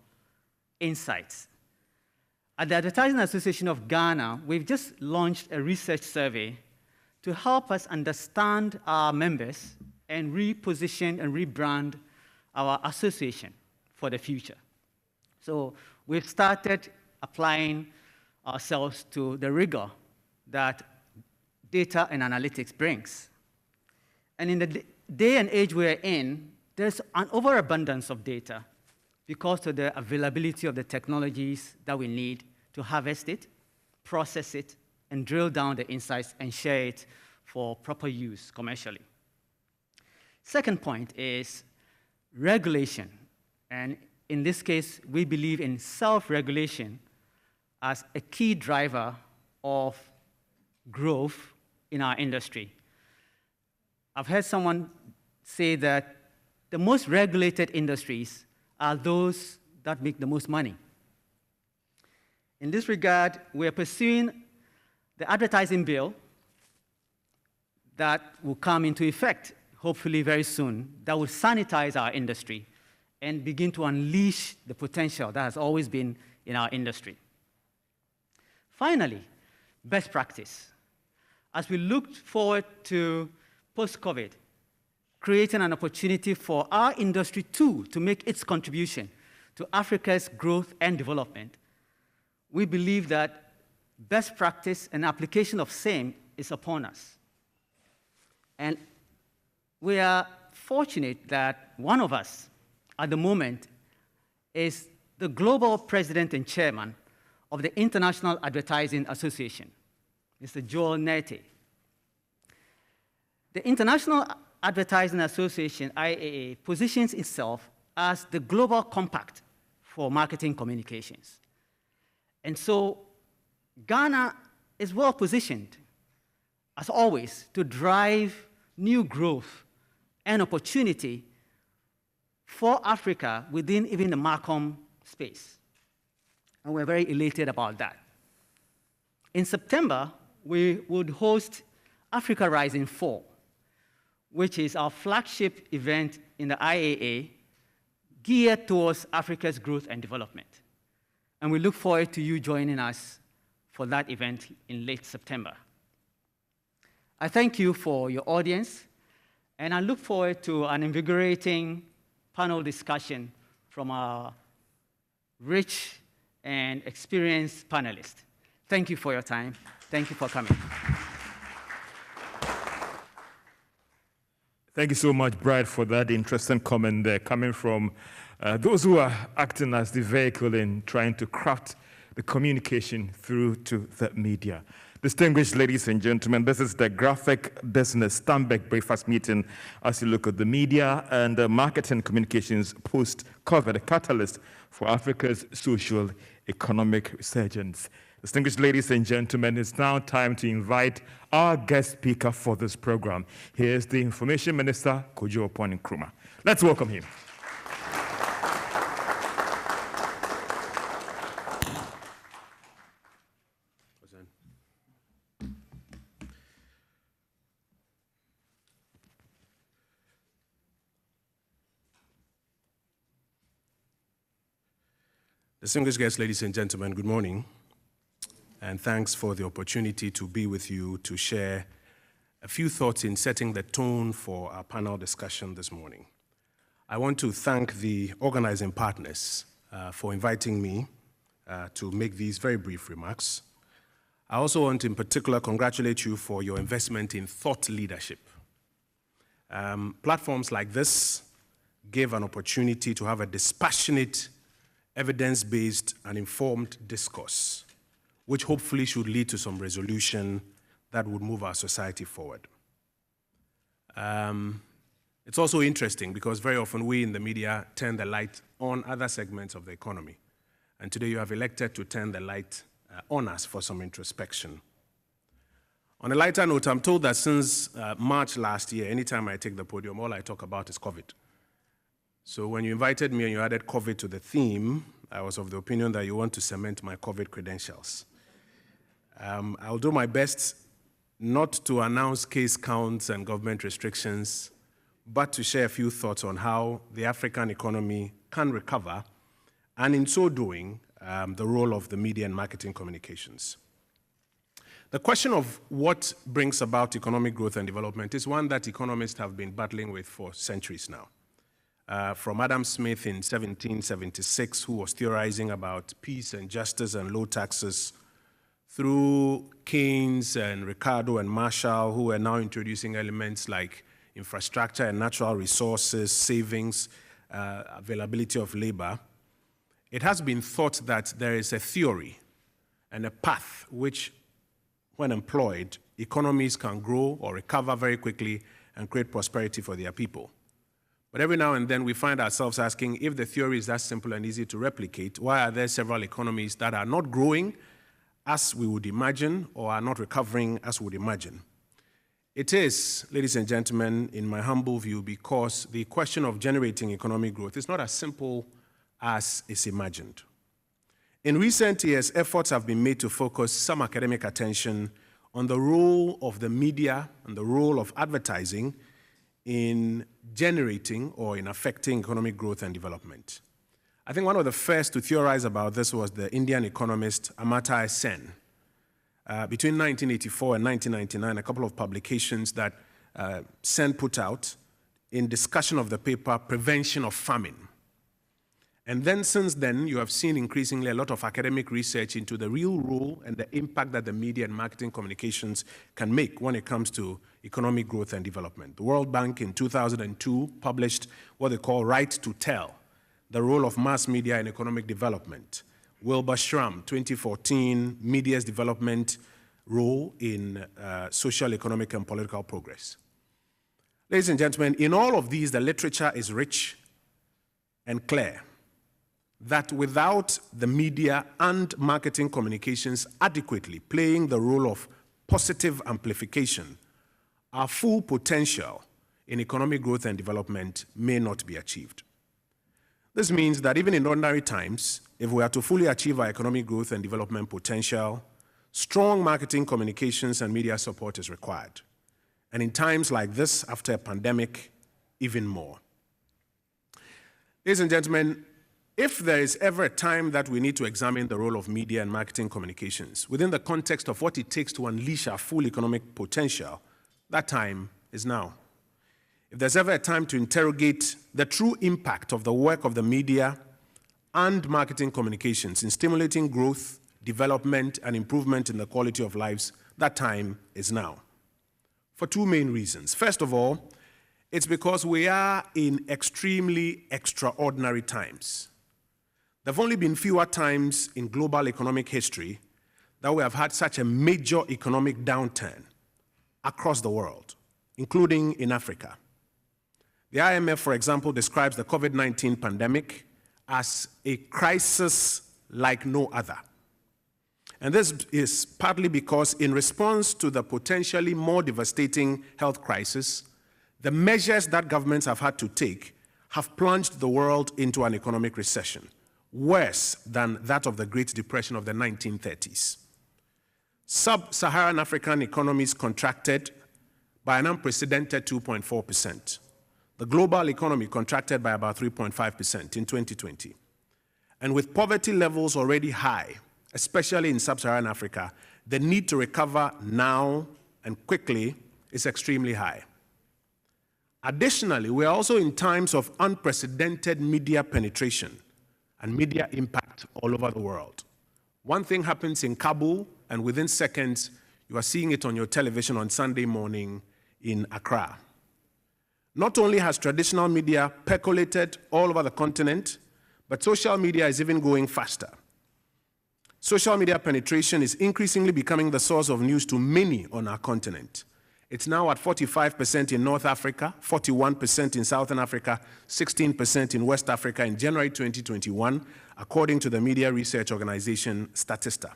insights. At the Advertising Association of Ghana, we've just launched a research survey to help us understand our members and reposition and rebrand our association for the future. So we've started applying ourselves to the rigor that data and analytics brings. And in the day and age we're in, there's an overabundance of data because of the availability of the technologies that we need to harvest it, process it, and drill down the insights and share it for proper use commercially. Second point is regulation. And in this case, we believe in self-regulation as a key driver of growth in our industry. I've heard someone say that the most regulated industries are those that make the most money. In this regard, we are pursuing the advertising bill that will come into effect, hopefully very soon, that will sanitize our industry and begin to unleash the potential that has always been in our industry. Finally, best practice. As we look forward to post-COVID, creating an opportunity for our industry too to make its contribution to Africa's growth and development, we believe that best practice and application of same is upon us. And we are fortunate that one of us at the moment is the global president and chairman of the International Advertising Association, Mr. Joel Nete. The International Advertising Association, IAA, positions itself as the global compact for marketing communications. And so Ghana is well positioned, as always, to drive new growth and opportunity for Africa within even the Marcom space. And we're very elated about that. In September, we would host Africa Rising 4, which is our flagship event in the IAA geared towards Africa's growth and development. And we look forward to you joining us for that event in late September. I thank you for your audience, and I look forward to an invigorating panel discussion from our rich and experienced panelists. Thank you for your time. Thank you for coming. Thank you so much, Brad, for that interesting comment there, coming from those who are acting as the vehicle in trying to craft the communication through to the media. Distinguished ladies and gentlemen, this is the Graphic Business Stanbic Breakfast Meeting as you look at the media and marketing communications post-COVID, a catalyst for Africa's social economic resurgence. Distinguished ladies and gentlemen, it's now time to invite our guest speaker for this program. Here's the Information Minister, Kojo Oppong Nkrumah. Let's welcome him. Distinguished guests, ladies and gentlemen, good morning. And thanks for the opportunity to be with you to share a few thoughts in setting the tone for our panel discussion this morning. I want to thank the organizing partners for inviting me to make these very brief remarks. I also want to in particular congratulate you for your investment in thought leadership. Platforms like this give an opportunity to have a dispassionate, evidence-based and informed discourse, which hopefully should lead to some resolution that would move our society forward. It's also interesting because very often we in the media turn the light on other segments of the economy. And today you have elected to turn the light on us for some introspection. On a lighter note, I'm told that since March last year, anytime I take the podium, all I talk about is COVID. So when you invited me and you added COVID to the theme, I was of the opinion that you want to cement my COVID credentials. I'll do my best not to announce case counts and government restrictions, but to share a few thoughts on how the African economy can recover, and in so doing, the role of the media and marketing communications. The question of what brings about economic growth and development is one that economists have been battling with for centuries now. From Adam Smith in 1776, who was theorizing about peace and justice and low taxes, through Keynes and Ricardo and Marshall, who are now introducing elements like infrastructure and natural resources, savings, availability of labor. It has been thought that there is a theory and a path which, when employed, economies can grow or recover very quickly and create prosperity for their people. But every now and then we find ourselves asking, if the theory is that simple and easy to replicate, why are there several economies that are not growing as we would imagine or are not recovering as we would imagine? It is, ladies and gentlemen, in my humble view, because the question of generating economic growth is not as simple as is imagined. In recent years, efforts have been made to focus some academic attention on the role of the media and the role of advertising in generating or in affecting economic growth and development. I think one of the first to theorize about this was the Indian economist Amartya Sen. Between 1984 and 1999, a couple of publications that Sen put out in discussion of the paper Prevention of Famine. And then since then, you have seen increasingly a lot of academic research into the real role and the impact that the media and marketing communications can make when it comes to economic growth and development. The World Bank in 2002 published what they call Right to Tell, the role of mass media in economic development. Wilbur Schramm, 2014, media's development role in social, economic, and political progress. Ladies and gentlemen, in all of these, the literature is rich and clear that without the media and marketing communications adequately playing the role of positive amplification, our full potential in economic growth and development may not be achieved. This means that even in ordinary times, if we are to fully achieve our economic growth and development potential, strong marketing communications and media support is required. And in times like this, after a pandemic, even more. Ladies and gentlemen, if there is ever a time that we need to examine the role of media and marketing communications within the context of what it takes to unleash our full economic potential, that time is now. If there's ever a time to interrogate the true impact of the work of the media and marketing communications in stimulating growth, development, and improvement in the quality of lives, that time is now. For two main reasons. First of all, it's because we are in extremely extraordinary times. There have only been fewer times in global economic history that we have had such a major economic downturn across the world, including in Africa. The IMF, for example, describes the COVID-19 pandemic as a crisis like no other. And this is partly because in response to the potentially more devastating health crisis, the measures that governments have had to take have plunged the world into an economic recession, worse than that of the Great Depression of the 1930s. Sub-Saharan African economies contracted by an unprecedented 2.4%. The global economy contracted by about 3.5% in 2020. And with poverty levels already high, especially in sub-Saharan Africa, the need to recover now and quickly is extremely high. Additionally, we are also in times of unprecedented media penetration and media impact all over the world. One thing happens in Kabul, and within seconds, you are seeing it on your television on Sunday morning in Accra. Not only has traditional media percolated all over the continent, but social media is even going faster. Social media penetration is increasingly becoming the source of news to many on our continent. It's now at 45% in North Africa, 41% in Southern Africa, 16% in West Africa in January 2021, according to the media research organization Statista.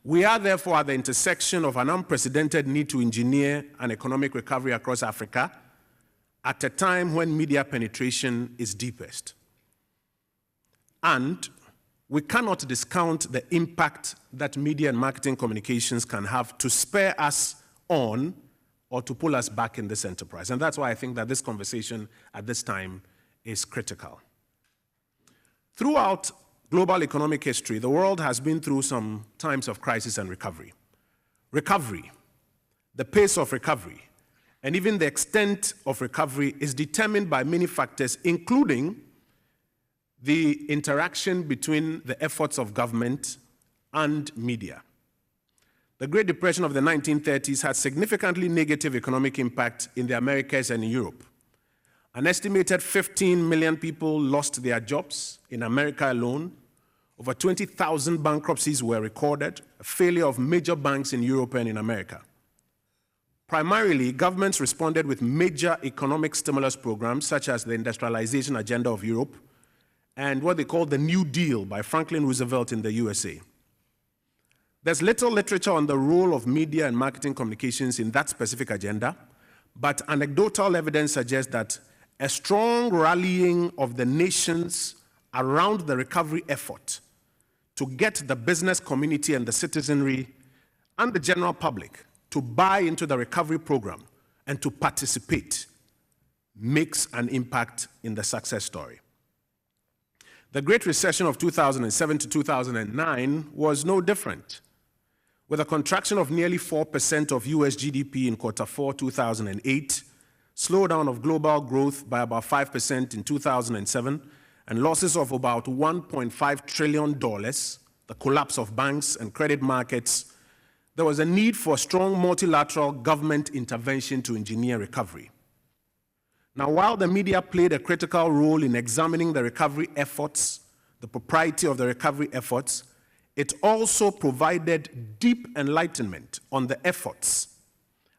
We are therefore at the intersection of an unprecedented need to engineer an economic recovery across Africa at a time when media penetration is deepest. And we cannot discount the impact that media and marketing communications can have to spur us on or to pull us back in this enterprise. And that's why I think that this conversation at this time is critical. Throughout global economic history, the world has been through some times of crisis and recovery. Recovery, the pace of recovery, and even the extent of recovery is determined by many factors, including the interaction between the efforts of government and media. The Great Depression of the 1930s had significantly negative economic impact in the Americas and in Europe. An estimated 15 million people lost their jobs in America alone. Over 20,000 bankruptcies were recorded, a failure of major banks in Europe and in America. Primarily, governments responded with major economic stimulus programs, such as the industrialization agenda of Europe and what they call the New Deal by Franklin Roosevelt in the USA. There's little literature on the role of media and marketing communications in that specific agenda, but anecdotal evidence suggests that a strong rallying of the nations around the recovery effort to get the business community and the citizenry and the general public to buy into the recovery program and to participate makes an impact in the success story. The Great Recession of 2007 to 2009 was no different, with a contraction of nearly 4% of US GDP in Q4 2008, slowdown of global growth by about 5% in 2007, and losses of about $1.5 trillion, the collapse of banks and credit markets. There was a need for strong multilateral government intervention to engineer recovery. Now, while the media played a critical role in examining the recovery efforts, the propriety of the recovery efforts, it also provided deep enlightenment on the efforts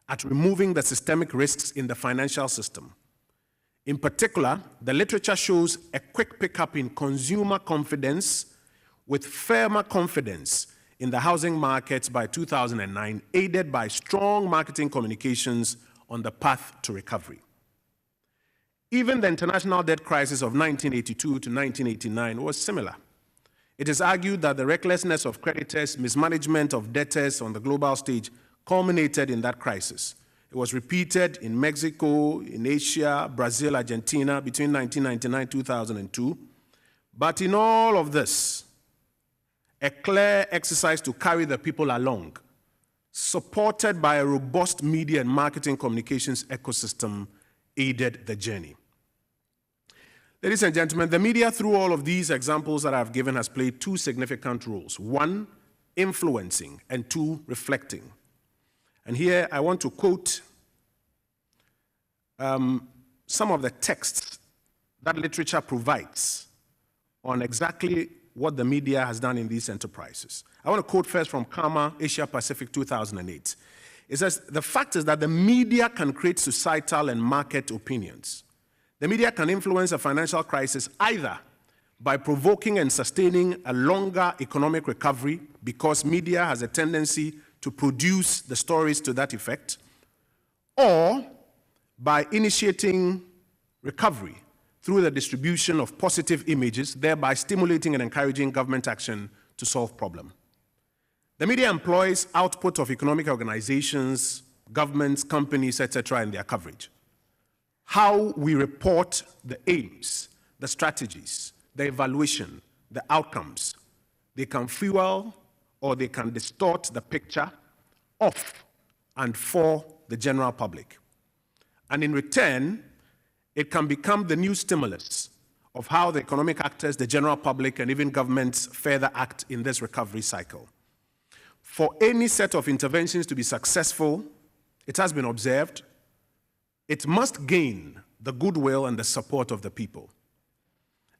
at removing the systemic risks in the financial system. In particular, the literature shows a quick pickup in consumer confidence with firmer confidence in the housing markets by 2009, aided by strong marketing communications on the path to recovery. Even the international debt crisis of 1982 to 1989 was similar. It is argued that the recklessness of creditors, mismanagement of debtors on the global stage culminated in that crisis. It was repeated in Mexico, in Asia, Brazil, Argentina between 1999 and 2002. But in all of this, a clear exercise to carry the people along, supported by a robust media and marketing communications ecosystem, aided the journey. Ladies and gentlemen, the media, through all of these examples that I've given, has played two significant roles. One, influencing, and two, reflecting. And here I want to quote some of the texts that literature provides on exactly what the media has done in these enterprises. I want to quote first from Karma, Asia Pacific 2008. It says, the fact is that the media can create societal and market opinions. The media can influence a financial crisis either by provoking and sustaining a longer economic recovery, because media has a tendency to produce the stories to that effect, or by initiating recovery through the distribution of positive images, thereby stimulating and encouraging government action to solve problems. The media employs output of economic organizations, governments, companies, etc. in their coverage. How we report the aims, the strategies, the evaluation, the outcomes, they can fuel or they can distort the picture of and for the general public. And in return, it can become the new stimulus of how the economic actors, the general public, and even governments further act in this recovery cycle. For any set of interventions to be successful, it has been observed, it must gain the goodwill and the support of the people.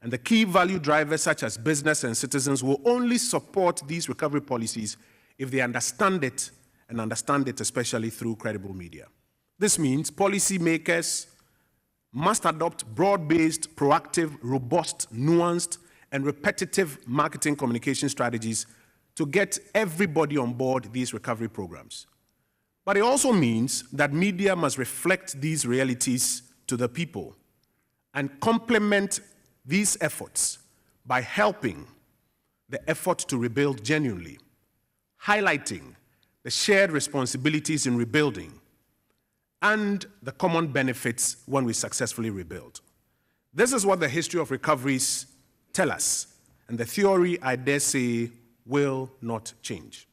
And the key value drivers, such as business and citizens, will only support these recovery policies if they understand it, and understand it especially through credible media. This means policymakers must adopt broad-based, proactive, robust, nuanced, and repetitive marketing communication strategies to get everybody on board these recovery programs. But it also means that media must reflect these realities to the people and complement these efforts by helping the effort to rebuild genuinely, highlighting the shared responsibilities in rebuilding and the common benefits when we successfully rebuild. This is what the history of recoveries tell us, And the theory, I dare say, will not change.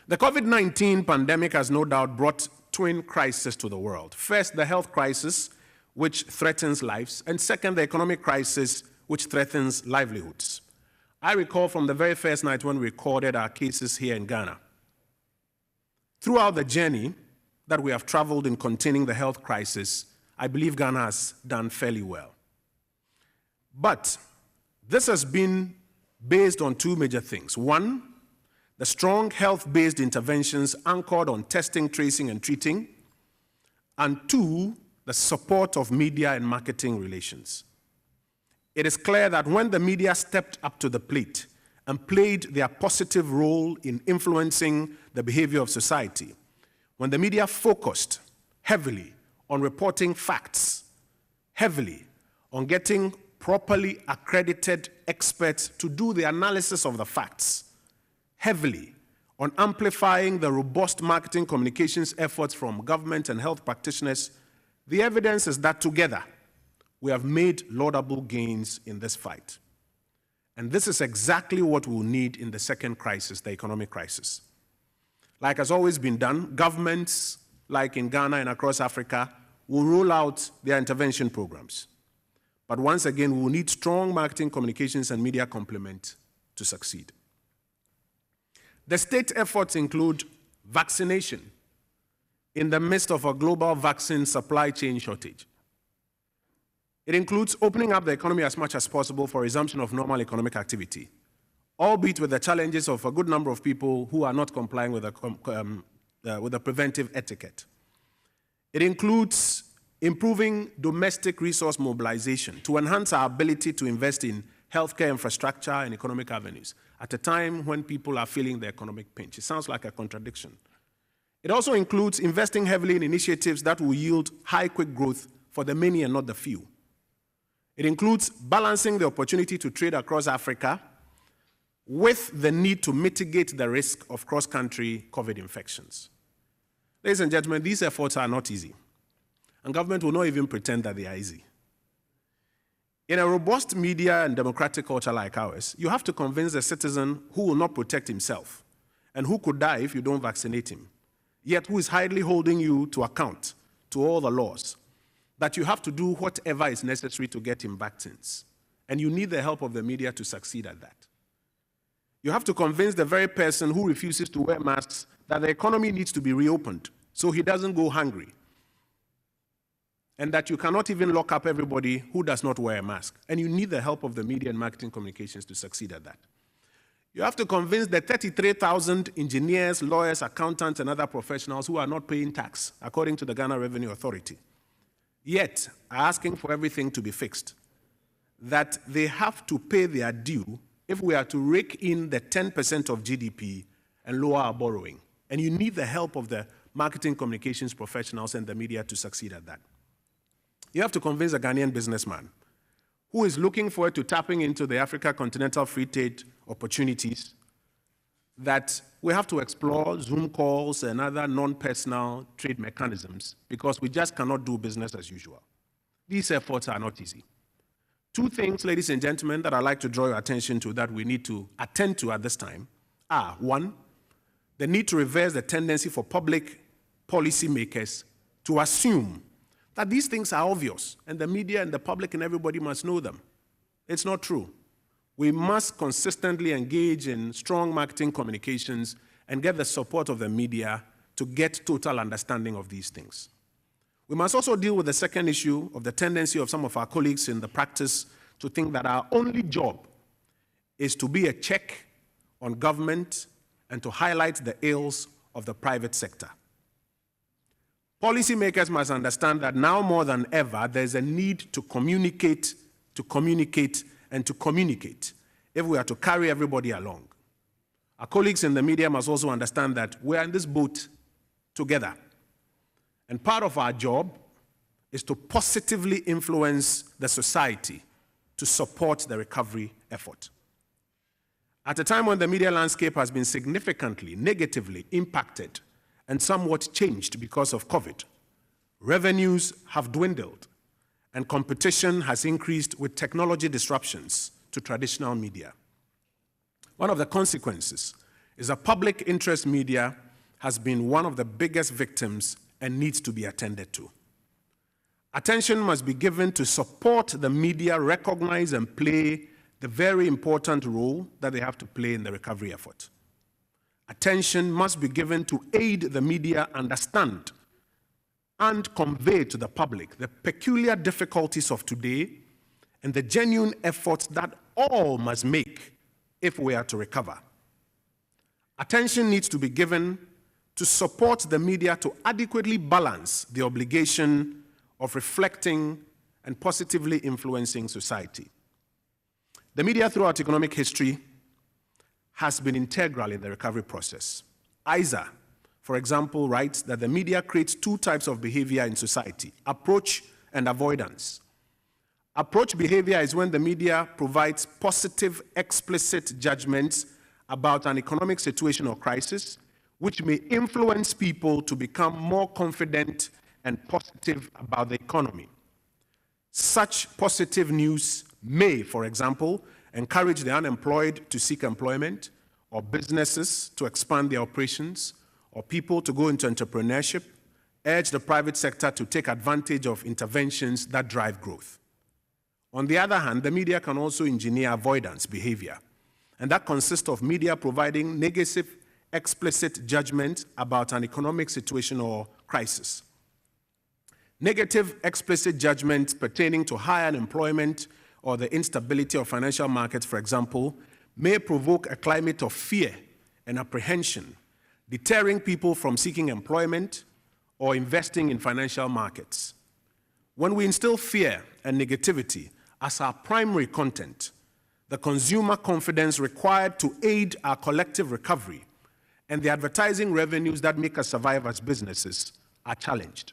The COVID-19 pandemic has no doubt brought twin crises to the world. First, the health crisis, which threatens lives, and second, the economic crisis, which threatens livelihoods. I recall from the very first night when we recorded our cases here in Ghana. Throughout the journey that we have traveled in containing the health crisis, I believe Ghana has done fairly well. But this has been based on two major things. One, the strong health-based interventions anchored on testing, tracing, and treating. And two, the support of media and marketing relations. It is clear that when the media stepped up to the plate and played their positive role in influencing the behavior of society, when the media focused heavily on reporting facts, heavily on getting properly accredited experts to do the analysis of the facts, heavily on amplifying the robust marketing communications efforts from government and health practitioners, the evidence is that together we have made laudable gains in this fight. And this is exactly what we'll need in the second crisis, the economic crisis. Like has always been done, governments, like in Ghana and across Africa, will roll out their intervention programs. But once again, we will need strong marketing, communications, and media complement to succeed. The state efforts include vaccination in the midst of a global vaccine supply chain shortage. It includes opening up the economy as much as possible for resumption of normal economic activity, albeit with the challenges of a good number of people who are not complying with the preventive etiquette. It includes improving domestic resource mobilization to enhance our ability to invest in healthcare infrastructure and economic avenues at a time when people are feeling the economic pinch. It sounds like a contradiction. It also includes investing heavily in initiatives that will yield high, quick growth for the many and not the few. It includes balancing the opportunity to trade across Africa with the need to mitigate the risk of cross-country COVID infections. Ladies and gentlemen, these efforts are not easy, and government will not even pretend that they are easy. In a robust media and democratic culture like ours, you have to convince a citizen who will not protect himself and who could die if you don't vaccinate him, yet who is highly holding you to account to all the laws, that you have to do whatever is necessary to get him vaccines. And you need the help of the media to succeed at that. You have to convince the very person who refuses to wear masks that the economy needs to be reopened so he doesn't go hungry. And that you cannot even lock up everybody who does not wear a mask. And you need the help of the media and marketing communications to succeed at that. You have to convince the 33,000 engineers, lawyers, accountants, and other professionals who are not paying tax, according to the Ghana Revenue Authority, yet are asking for everything to be fixed, that they have to pay their due if we are to rake in the 10% of GDP and lower our borrowing. And you need the help of the marketing communications professionals and the media to succeed at that. You have to convince a Ghanaian businessman who is looking forward to tapping into the Africa continental free trade opportunities that we have to explore Zoom calls and other non-personal trade mechanisms because we just cannot do business as usual. These efforts are not easy. Two things, ladies and gentlemen, that I'd like to draw your attention to that we need to attend to at this time are, one, the need to reverse the tendency for public policymakers to assume that these things are obvious and the media and the public and everybody must know them. It's not true. We must consistently engage in strong marketing communications and get the support of the media to get total understanding of these things. We must also deal with the second issue of the tendency of some of our colleagues in the practice to think that our only job is to be a check on government and to highlight the ills of the private sector. Policymakers must understand that now more than ever, there's a need to communicate, and to communicate if we are to carry everybody along. Our colleagues in the media must also understand that we are in this boat together. And part of our job is to positively influence the society to support the recovery effort. At a time when the media landscape has been significantly, negatively impacted and somewhat changed because of COVID, revenues have dwindled and competition has increased with technology disruptions to to traditional media. One of the consequences is that public interest media has been one of the biggest victims and needs to be attended to. Attention must be given to support the media recognize and play the very important role that they have to play in the recovery effort. Attention must be given to aid the media understand and convey to the public the peculiar difficulties of today and the genuine efforts that all must make if we are to recover. Attention needs to be given to support the media to adequately balance the obligation of reflecting and positively influencing society. The media throughout economic history has been integral in the recovery process. Isa, for example, writes that the media creates two types of behavior in society: approach and avoidance. Approach behavior is when the media provides positive, explicit judgments about an economic situation or crisis, which may influence people to become more confident and positive about the economy. Such positive news may, for example, encourage the unemployed to seek employment, or businesses to expand their operations, or people to go into entrepreneurship, urge the private sector to take advantage of interventions that drive growth. On the other hand, the media can also engineer avoidance behavior, and that consists of media providing negative, explicit judgment about an economic situation or crisis. Negative, explicit judgments pertaining to high unemployment or the instability of financial markets, for example, may provoke a climate of fear and apprehension, deterring people from seeking employment or investing in financial markets. When we instill fear and negativity as our primary content, the consumer confidence required to aid our collective recovery and the advertising revenues that make us survive as businesses are challenged.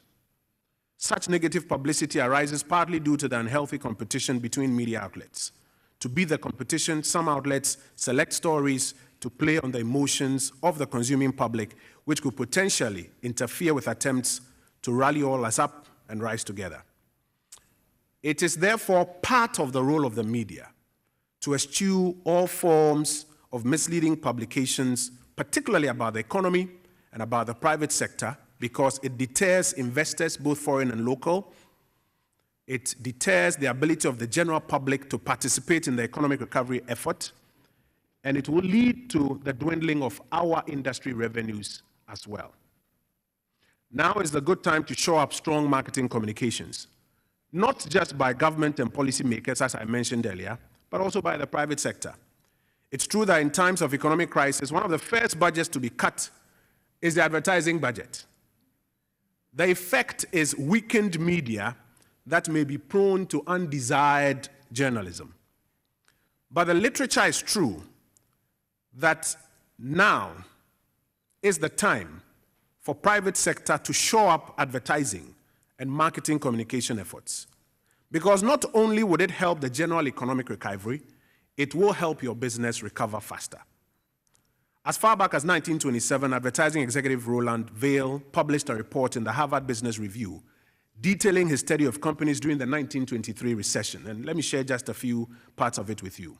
Such negative publicity arises partly due to the unhealthy competition between media outlets. To beat the competition, some outlets select stories to play on the emotions of the consuming public, which could potentially interfere with attempts to rally all us up and rise together. It is therefore part of the role of the media to eschew all forms of misleading publications, particularly about the economy and about the private sector, because it deters investors, both foreign and local. It deters the ability of the general public to participate in the economic recovery effort, and it will lead to the dwindling of our industry revenues as well. Now is the good time to show up strong marketing communications, not just by government and policymakers, as I mentioned earlier, but also by the private sector. It's true that in times of economic crisis, one of the first budgets to be cut is the advertising budget. The effect is weakened media that may be prone to undesired journalism. But the literature is true that now is the time for private sector to show up advertising and marketing communication efforts. Because not only would it help the general economic recovery, it will help your business recover faster. As far back as 1927, advertising executive Roland Vail published a report in the Harvard Business Review detailing his study of companies during the 1923 recession. And let me share just a few parts of it with you.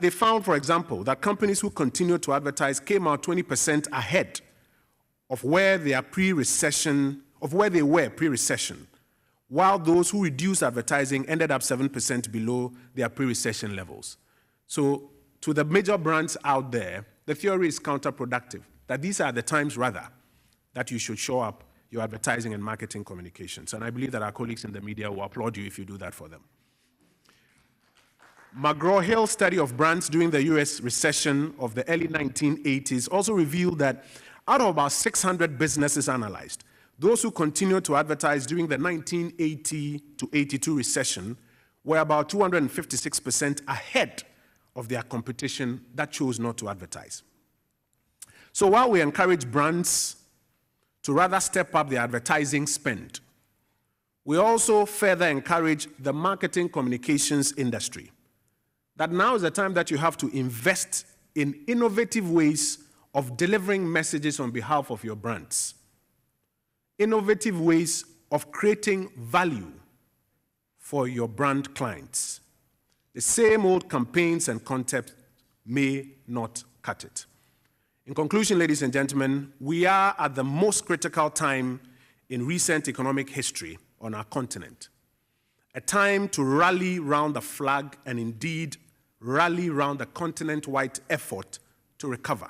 They found, for example, that companies who continued to advertise came out 20% ahead of where they were pre-recession, while those who reduced advertising ended up 7% below their pre-recession levels. So, to the major brands out there, the theory is counterproductive, that these are the times, rather, that you should show up your advertising and marketing communications. And I believe that our colleagues in the media will applaud you if you do that for them. McGraw-Hill's study of brands during the US recession of the early 1980s also revealed that out of about 600 businesses analyzed, those who continued to advertise during the 1980 to 82 recession were about 256% ahead of their competition that chose not to advertise. So while we encourage brands to rather step up their advertising spend, we also further encourage the marketing communications industry that now is the time that you have to invest in innovative ways of delivering messages on behalf of your brands, innovative ways of creating value for your brand clients, the same old campaigns and concepts may not cut it. In conclusion, ladies and gentlemen, we are at the most critical time in recent economic history on our continent. A time to rally round the flag and indeed rally round the continent-wide effort to recover.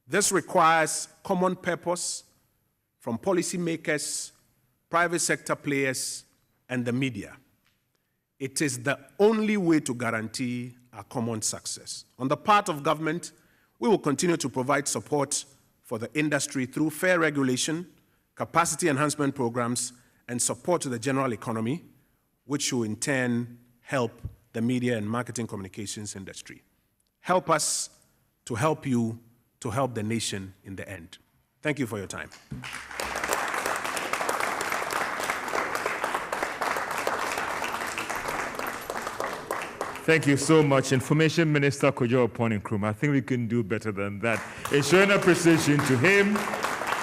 This requires common purpose from policymakers, private sector players, and the media. It is the only way to guarantee our common success. On the part of government, we will continue to provide support for the industry through fair regulation, capacity enhancement programs, and support to the general economy, which will in turn help the media and marketing communications industry. Help us to help you, to help the nation in the end. Thank you for your time. Thank you so much, Information Minister Kojo Oppong Nkrumah. I think we can do better than that. It's showing appreciation to him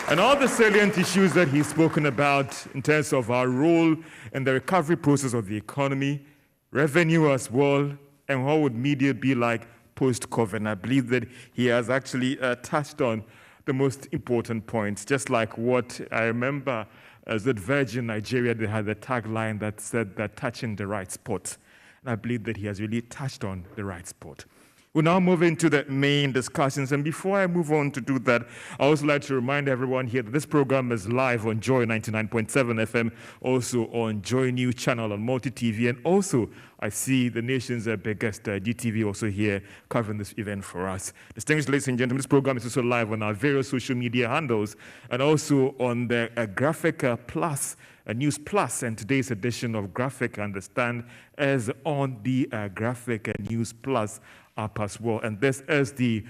and all the salient issues that he's spoken about in terms of our role in the recovery process of the economy, revenue as well, and what would media be like post-COVID. And I believe that he has actually touched on the most important points, just like what I remember as at Virgin Nigeria, they had a tagline that said that touching the right spot. And I believe that he has really touched on the right spot. We'll now move into the main discussions. And before I move on to do that, I also like to remind everyone here that this program is live on Joy 99.7 FM, also on JoyNews channel on Multi-TV. And also, I see the nation's biggest GTV also here covering this event for us. Distinguished ladies and gentlemen, this program is also live on our various social media handles and also on the Graphic Plus, News Plus, and today's edition of Graphic Understand is on the Graphic News Plus app as well. And this is the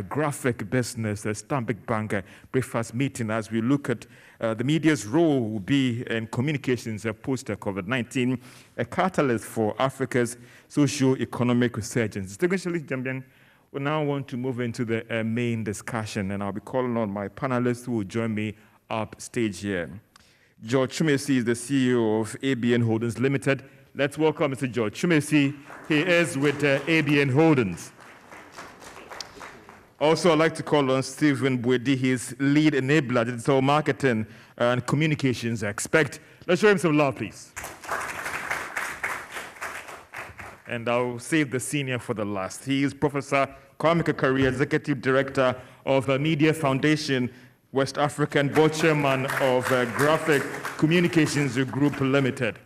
graphic business Stanbic Bank breakfast meeting as we look at the media's role will be in communications post-COVID-19, a catalyst for Africa's socio-economic resurgence. Distinguished ladies and gentlemen, we now want to move into the main discussion, and I'll be calling on my panelists who will join me up stage here. George Chumesi is the CEO of ABN Holdings Limited. Let's welcome Mr. George Chumesi. He is with ABN Holdings. Also, I'd like to call on Stephen Bwedi. He's lead enabler, digital marketing and communications expert. Let's show him some love, please. And I'll save the senior for the last. He is Professor Kwame Kakari, Executive Director of the Media Foundation, West African, board chairman of Graphic Communications Group Limited.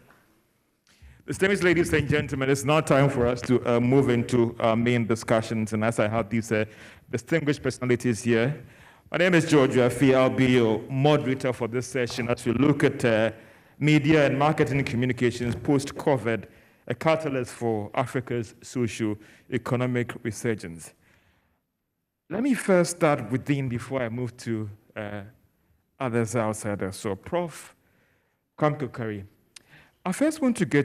Distinguished ladies and gentlemen, it's now time for us to move into our main discussions. And as I have these distinguished personalities here, my name is George Afi. I'll be your moderator for this session as we look at media and marketing and communications post-COVID, a catalyst for Africa's socio-economic resurgence. Let me first start within before I move to others outside. So, Prof. Kwame Kakari, I first want to get